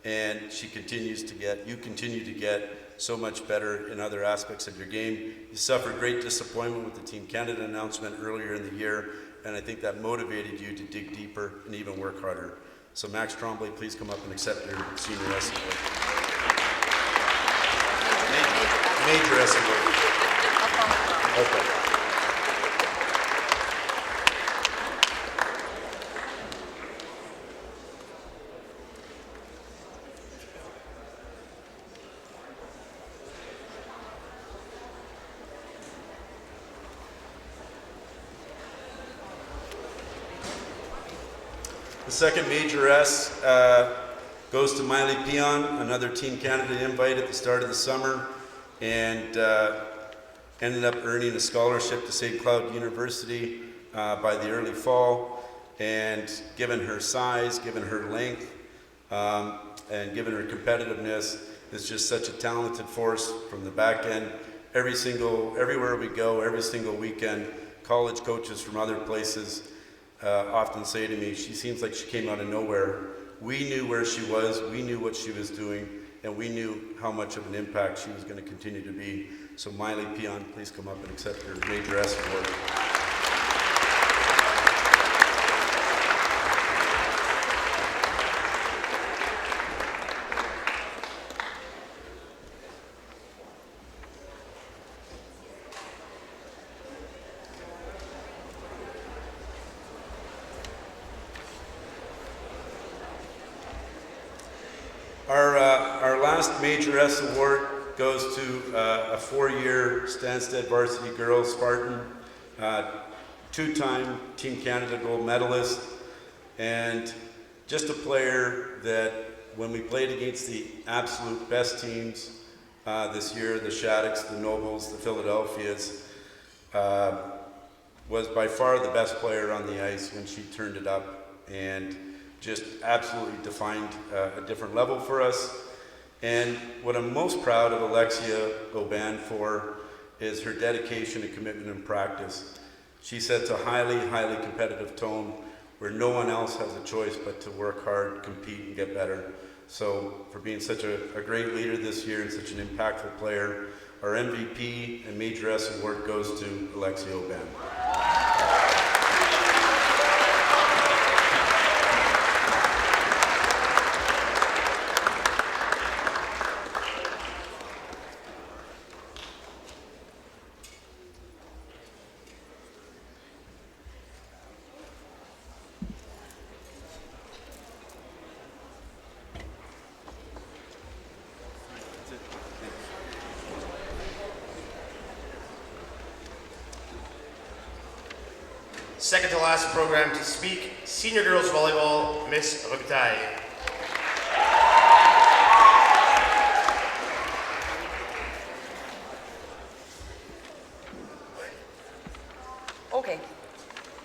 and you continue to get so much better in other aspects of your game. You suffered great disappointment with the Team Canada announcement earlier in the year, and I think that motivated you to dig deeper and even work harder. So Max Tremblay, please come up and accept your Senior S Award. Major S Award. Okay. The second major S goes to Miley Pion, another Team Canada invite at the start of the summer, and ended up earning a scholarship to St. Cloud University by the early fall. And given her size, given her length, and given her competitiveness, is just such a talented force from the back end. Everywhere we go, every single weekend, college coaches from other places often say to me, she seems like she came out of nowhere. We knew where she was, we knew what she was doing, and we knew how much of an impact she was going to continue to be. So Miley Pion, please come up and accept your Major S award. Our last Major S award goes to a 4-year Stanstead Varsity Girls Spartan, 2-time Team Canada gold medalist, and just a player that when we played against the absolute best teams this year, the Shaddocks, the Nobles, the Philadelphias, was by far the best player on the ice when she turned it up, and just absolutely defined a different level for us. And what I'm most proud of Alexia Aubin for is her dedication and commitment in practice. She sets a highly, highly competitive tone where no one else has a choice but to work hard, compete, and get better. So for being such a great leader this year and such an impactful player, our MVP and Major S award goes to Alexia Aubin. Second to last program to speak, Senior Girls Volleyball, Miss Robitaille. Okay,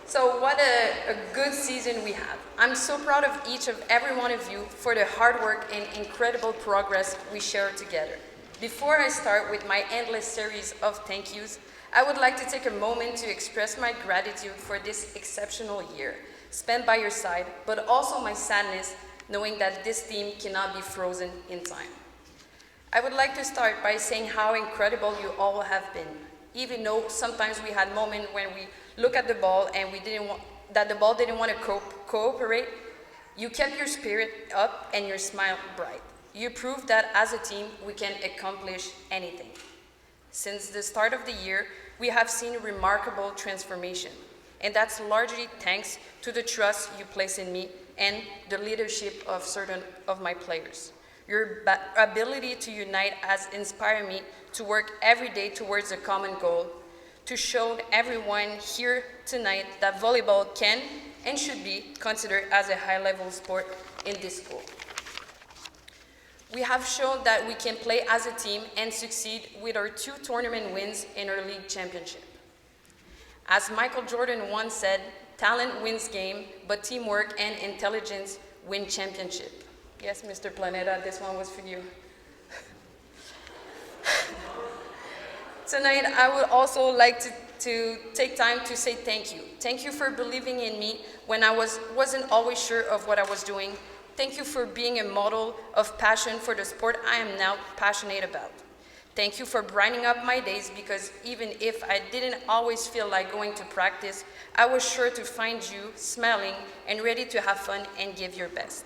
so what a good season we have. I'm so proud of every one of you for the hard work and incredible progress we shared together. Before I start with my endless series of thank yous, I would like to take a moment to express my gratitude for this exceptional year spent by your side, but also my sadness knowing that this team cannot be frozen in time. I would like to start by saying how incredible you all have been, even though sometimes we had moments when we look at the ball and the ball didn't want to cooperate. You kept your spirit up and your smile bright. You proved that as a team we can accomplish anything. Since the start of the year, we have seen remarkable transformation, and that's largely thanks to the trust you place in me and the leadership of certain of my players. Your ability to unite has inspired me to work every day towards a common goal, to show everyone here tonight that volleyball can and should be considered as a high-level sport in this school. We have shown that we can play as a team and succeed with our 2 tournament wins in our league championship. As Michael Jordan once said, talent wins game, but teamwork and intelligence win championship. Yes, Mr. Planetta, this one was for you. Tonight, I would also like to take time to say thank you. Thank you for believing in me when I wasn't always sure of what I was doing. Thank you for being a model of passion for the sport I am now passionate about. Thank you for brightening up my days, because even if I didn't always feel like going to practice, I was sure to find you smiling and ready to have fun and give your best.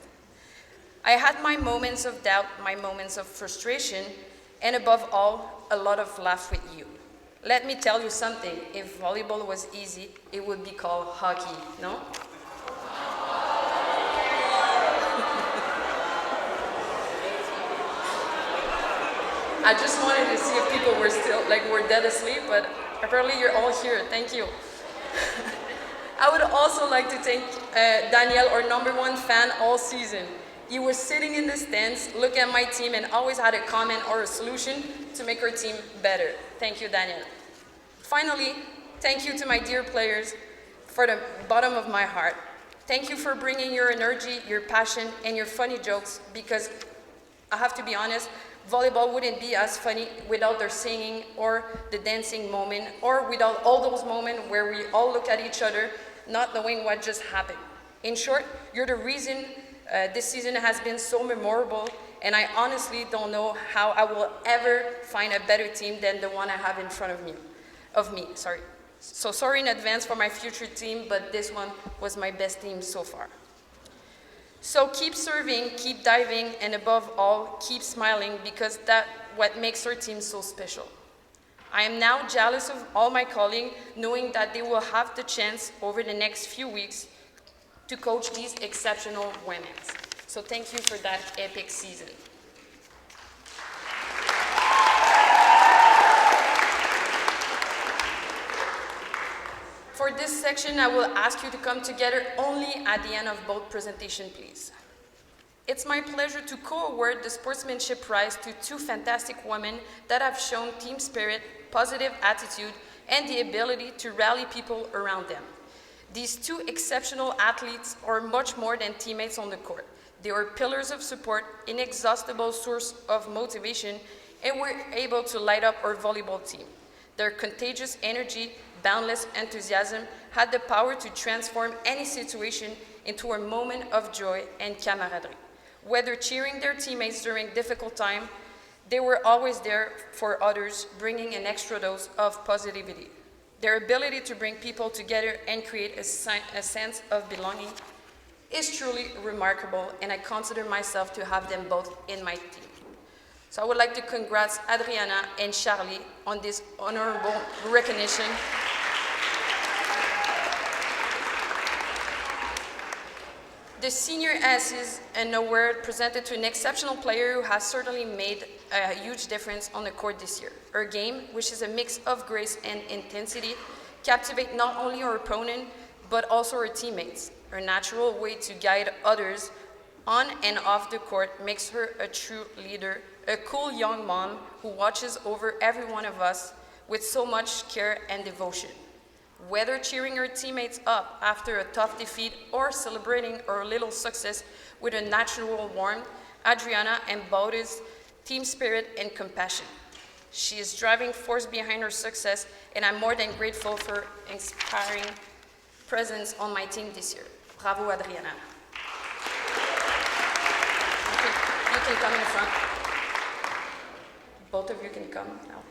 I had my moments of doubt, my moments of frustration, and above all, a lot of laugh with you. Let me tell you something, if volleyball was easy, it would be called hockey, no? I just wanted to see if people were still, were dead asleep, but apparently you're all here. Thank you. I would also like to thank Daniel, our #1 fan all season. He was sitting in the stands, looking at my team, and always had a comment or a solution to make our team better. Thank you, Daniel. Finally, thank you to my dear players for the bottom of my heart. Thank you for bringing your energy, your passion, and your funny jokes, because I have to be honest, volleyball wouldn't be as funny without their singing or the dancing moment, or without all those moments where we all look at each other, not knowing what just happened. In short, you're the reason this season has been so memorable, and I honestly don't know how I will ever find a better team than the one I have in front of me. So sorry in advance for my future team, but this one was my best team so far. So keep serving, keep diving, and above all, keep smiling, because that's what makes our team so special. I am now jealous of all my colleagues, knowing that they will have the chance over the next few weeks to coach these exceptional women. So thank you for that epic season. For this section, I will ask you to come together only at the end of both presentations, please. It's my pleasure to co-award the Sportsmanship Prize to two fantastic women that have shown team spirit, positive attitude, and the ability to rally people around them. These two exceptional athletes are much more than teammates on the court. They are pillars of support, inexhaustible source of motivation, and were able to light up our volleyball team. Their contagious energy, boundless enthusiasm had the power to transform any situation into a moment of joy and camaraderie. Whether cheering their teammates during difficult times, they were always there for others, bringing an extra dose of positivity. Their ability to bring people together and create a sense of belonging is truly remarkable, and I consider myself to have them both in my team. So I would like to congratulate Adriana and Charlie on this honorable recognition. The Senior Aces, an award presented to an exceptional player who has certainly made a huge difference on the court this year. Her game, which is a mix of grace and intensity, captivates not only her opponent, but also her teammates. Her natural way to guide others on and off the court makes her a true leader, a cool young mom who watches over every one of us with so much care and devotion. Whether cheering her teammates up after a tough defeat or celebrating her little success with a natural warmth, Adriana embodies team spirit and compassion. She is driving force behind her success, and I'm more than grateful for her inspiring presence on my team this year. Bravo, Adriana. You can come in the front. Both of you can come now.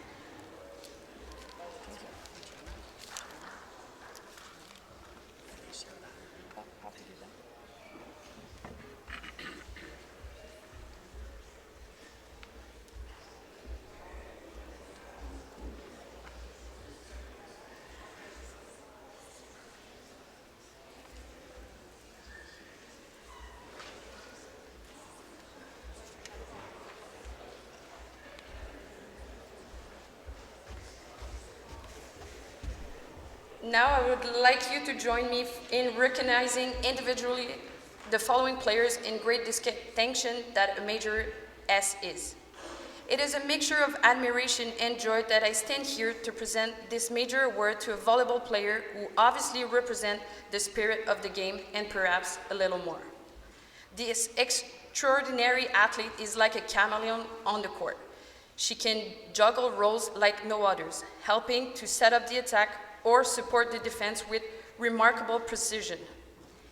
Now I would like you to join me in recognizing individually the following players in great distinction that a major S is. It is a mixture of admiration and joy that I stand here to present this major award to a volleyball player who obviously represents the spirit of the game and perhaps a little more. This extraordinary athlete is like a chameleon on the court. She can juggle roles like no others, helping to set up the attack or support the defense with remarkable precision.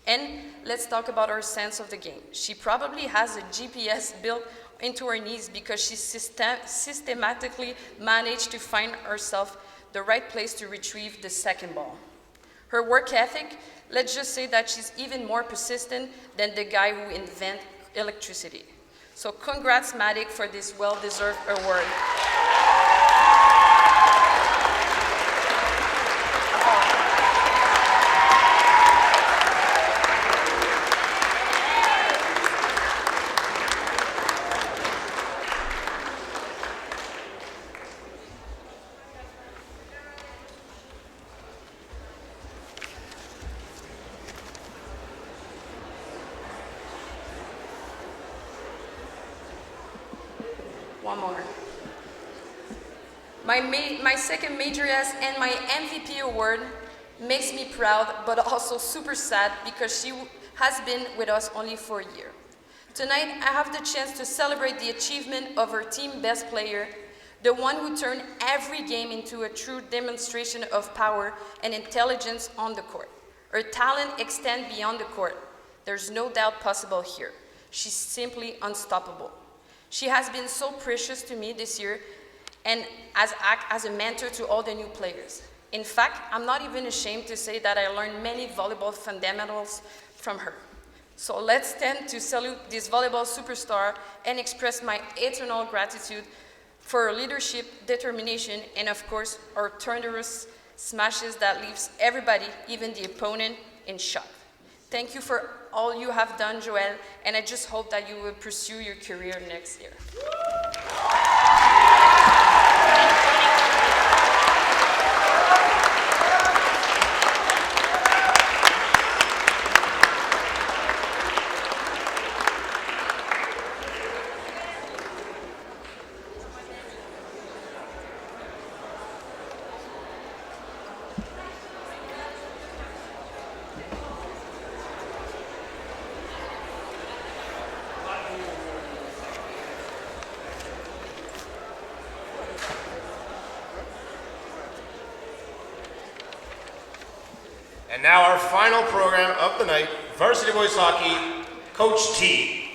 And let's talk about her sense of the game. She probably has a GPS built into her knees because she systematically managed to find herself the right place to retrieve the second ball. Her work ethic, let's just say that she's even more persistent than the guy who invented electricity. So congrats, Madik, for this well-deserved award. one more. My second major S and my MVP award makes me proud, but also super sad because she has been with us only for a year. Tonight, I have the chance to celebrate the achievement of our team best player, the one who turned every game into a true demonstration of power and intelligence on the court. Her talent extends beyond the court. There's no doubt possible here. She's simply unstoppable. She has been so precious to me this year and has acted as a mentor to all the new players. In fact, I'm not even ashamed to say that I learned many volleyball fundamentals from her. So let's stand to salute this volleyball superstar and express my eternal gratitude for her leadership, determination, and of course, her thunderous smashes that leaves everybody, even the opponent, in shock. Thank you for all you have done, Joelle, and I just hope that you will pursue your career next year. And now our final program of the night, Varsity Boys Hockey, Coach T.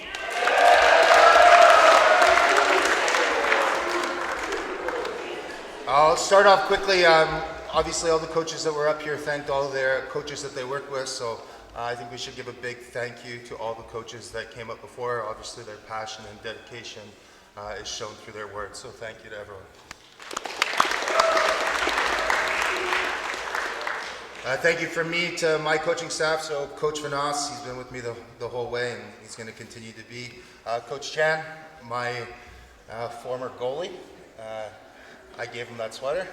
I'll start off quickly. Obviously, all the coaches that were up here thanked all their coaches that they work with, so I think we should give a big thank you to all the coaches that came up before. Obviously, their passion and dedication is shown through their words, so thank you to everyone. Thank you from me to my coaching staff. So Coach Vanas, he's been with me the whole way, and he's going to continue to be. Coach Chan, my former goalie. I gave him that sweater.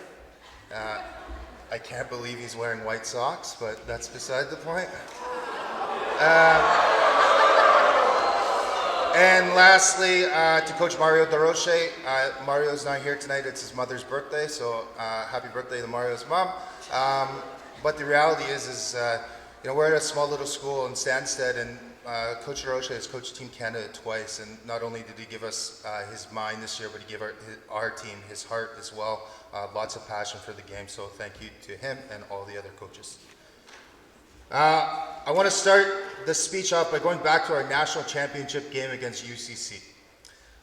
I can't believe he's wearing white socks, but that's beside the point. And lastly, to Coach Mario DeRoche. Mario's not here tonight. It's his mother's birthday, so happy birthday to Mario's mom. But the reality is we're at a small little school in Stanstead, and Coach DeRoche has coached Team Canada twice, and not only did he give us his mind this year, but he gave our team his heart as well. Lots of passion for the game, so thank you to him and all the other coaches. I want to start this speech off by going back to our national championship game against UCC.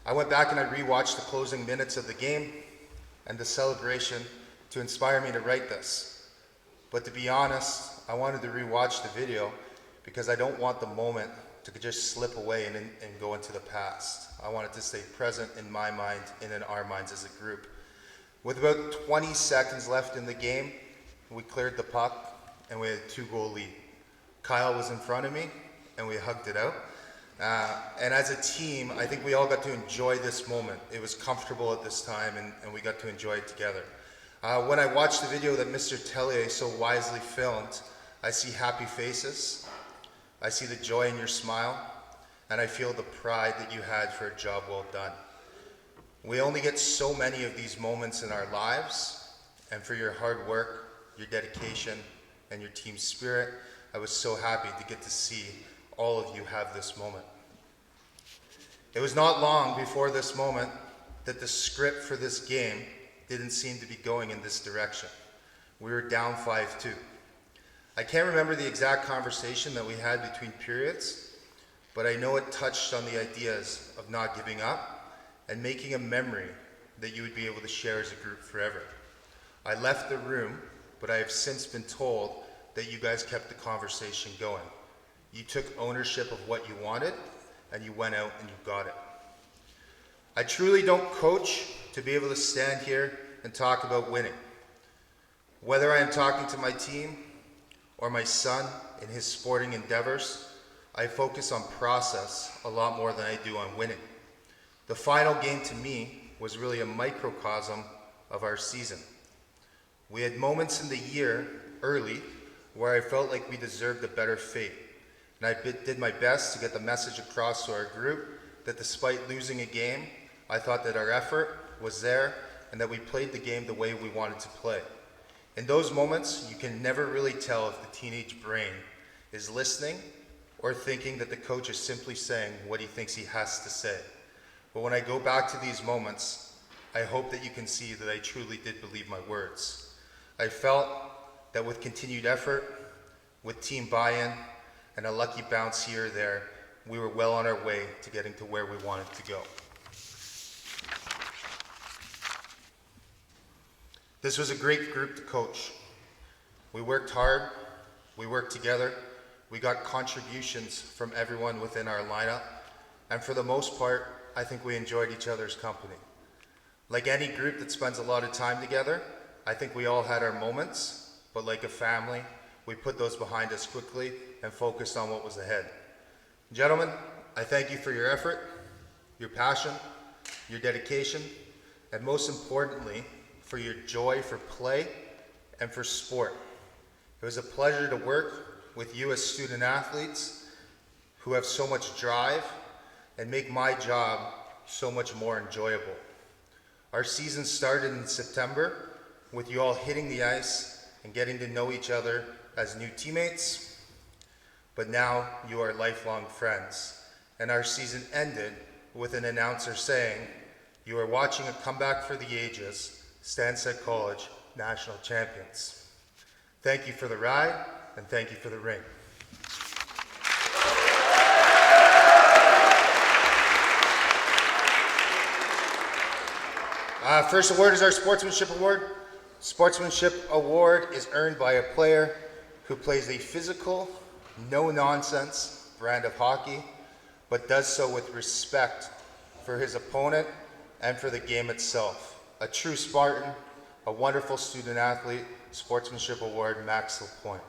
I went back and I rewatched the closing minutes of the game and the celebration to inspire me to write this. But to be honest, I wanted to rewatch the video because I don't want the moment to just slip away and go into the past. I want it to stay present in my mind and in our minds as a group. With about 20 seconds left in the game, we cleared the puck and we had a 2-goal lead. Kyle was in front of me and we hugged it out. And as a team, I think we all got to enjoy this moment. It was comfortable at this time and we got to enjoy it together. When I watched the video that Mr. Tellier so wisely filmed, I see happy faces, I see the joy in your smile, and I feel the pride that you had for a job well done. We only get so many of these moments in our lives, and for your hard work, your dedication, and your team spirit, I was so happy to get to see all of you have this moment. It was not long before this moment that the script for this game didn't seem to be going in this direction. We were down 5-2. I can't remember the exact conversation that we had between periods, but I know it touched on the ideas of not giving up and making a memory that you would be able to share as a group forever. I left the room, but I have since been told that you guys kept the conversation going. You took ownership of what you wanted, and you went out and you got it. I truly don't coach to be able to stand here and talk about winning. Whether I am talking to my team or my son in his sporting endeavors, I focus on process a lot more than I do on winning. The final game to me was really a microcosm of our season. We had moments in the year early where I felt like we deserved a better fate, and I did my best to get the message across to our group that despite losing a game, I thought that our effort was there and that we played the game the way we wanted to play. In those moments, you can never really tell if the teenage brain is listening or thinking that the coach is simply saying what he thinks he has to say. But when I go back to these moments, I hope that you can see that I truly did believe my words. I felt that with continued effort, with team buy-in, and a lucky bounce here or there, we were well on our way to getting to where we wanted to go. This was a great group to coach. We worked hard, we worked together, we got contributions from everyone within our lineup, and for the most part, I think we enjoyed each other's company. Like any group that spends a lot of time together, I think we all had our moments, but like a family, we put those behind us quickly and focused on what was ahead. Gentlemen, I thank you for your effort, your passion, your dedication, and most importantly, for your joy for play and for sport. It was a pleasure to work with you as student athletes who have so much drive and make my job so much more enjoyable. Our season started in September with you all hitting the ice and getting to know each other as new teammates, but now you are lifelong friends. And our season ended with an announcer saying, "You are watching a comeback for the ages, Stanstead College, national champions." Thank you for the ride, and thank you for the ring. First award is our Sportsmanship Award. Sportsmanship Award is earned by a player who plays a physical, no-nonsense brand of hockey, but does so with respect for his opponent and for the game itself. A true Spartan, a wonderful student athlete. Sportsmanship Award, Max Lapointe.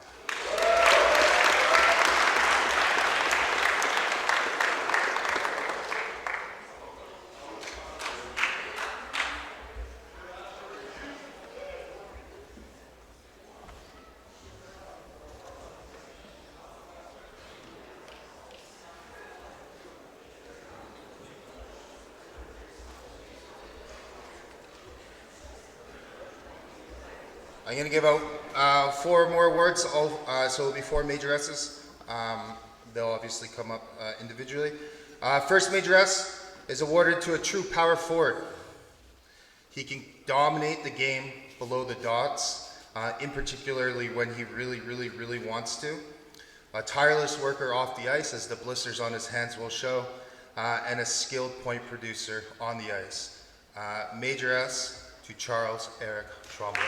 I'm going to give out 4 more awards, so it'll be 4 major S's. They'll obviously come up individually. First major S is awarded to a true power forward. He can dominate the game below the dots, in particularly when he really wants to. A tireless worker off the ice, as the blisters on his hands will show, and a skilled point producer on the ice. Major S to Charles Eric Tremblay.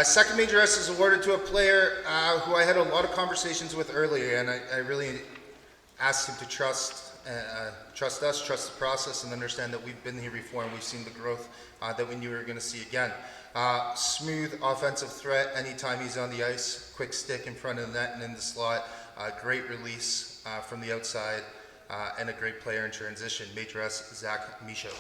Second major S is awarded to a player who I had a lot of conversations with earlier, and I really asked him to trust us, trust the process, and understand that we've been here before and we've seen the growth that we knew we were going to see again. Smooth offensive threat anytime he's on the ice, quick stick in front of the net and in the slot, great release from the outside, and a great player in transition. Major S, Zach Michaud.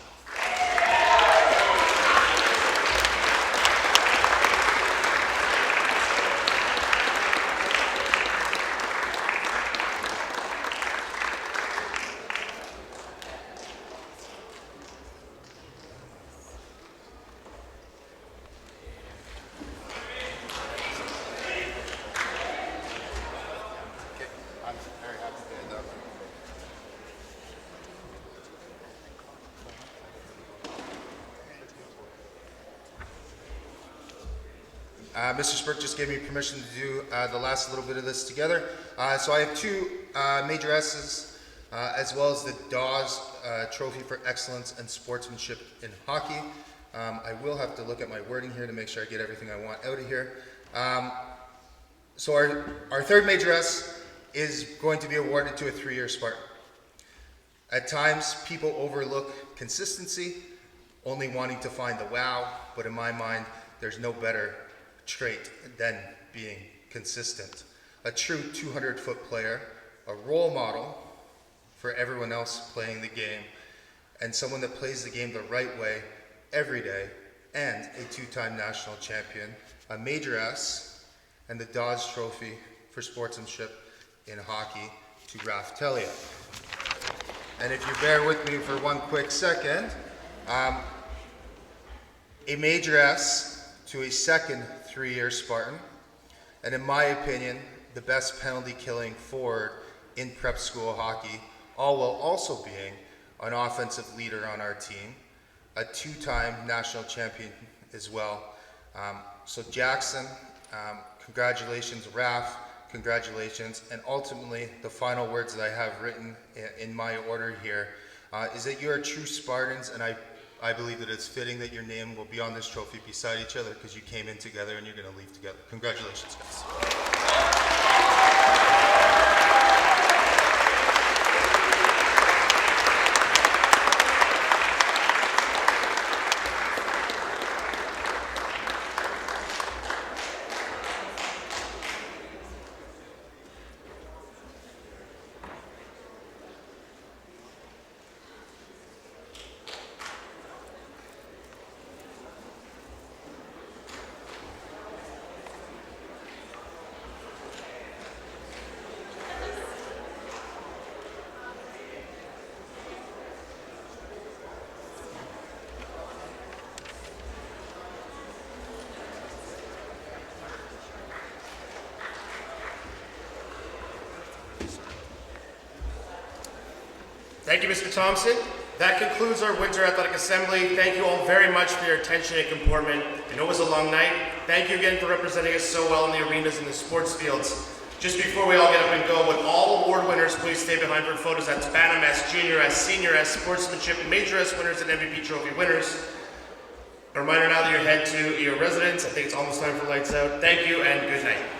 Mr. Spirk just gave me permission to do the last little bit of this together. So I have 2 major S's, as well as the Dawes Trophy for Excellence and Sportsmanship in Hockey. I will have to look at my wording here to make sure I get everything I want out of here. So our third major S is going to be awarded to a 3-year Spartan. At times, people overlook consistency, only wanting to find the wow, but in my mind, there's no better trait than being consistent. A true 200-foot player, a role model for everyone else playing the game, and someone that plays the game the right way every day, and a two-time national champion, a Major S, and the Dawes Trophy for sportsmanship in hockey to Robitaille. And if you bear with me for one quick second, a Major S to a second 3-year Spartan, and in my opinion, the best penalty killing forward in prep school hockey, all while also being an offensive leader on our team, a two-time national champion as well. So Jackson, congratulations. Raph, congratulations. And ultimately, the final words that I have written in my order here is that you're true Spartans, and I believe that it's fitting that your name will be on this trophy beside each other because you came in together and you're going to leave together. Congratulations, guys. Thank you, Mr. Thompson. That concludes our Winter Athletic Assembly. Thank you all very much for your attention and comportment. I know it was a long night. Thank you again for representing us so well in the arenas and the sports fields. Just before we all get up and go, would all award winners please stay behind for photos? That's Bantam S, Junior S, Senior S, Sportsmanship, Major S winners, and MVP Trophy winners. A reminder now that you're head to your residence. I think it's almost time for lights out. Thank you and good night.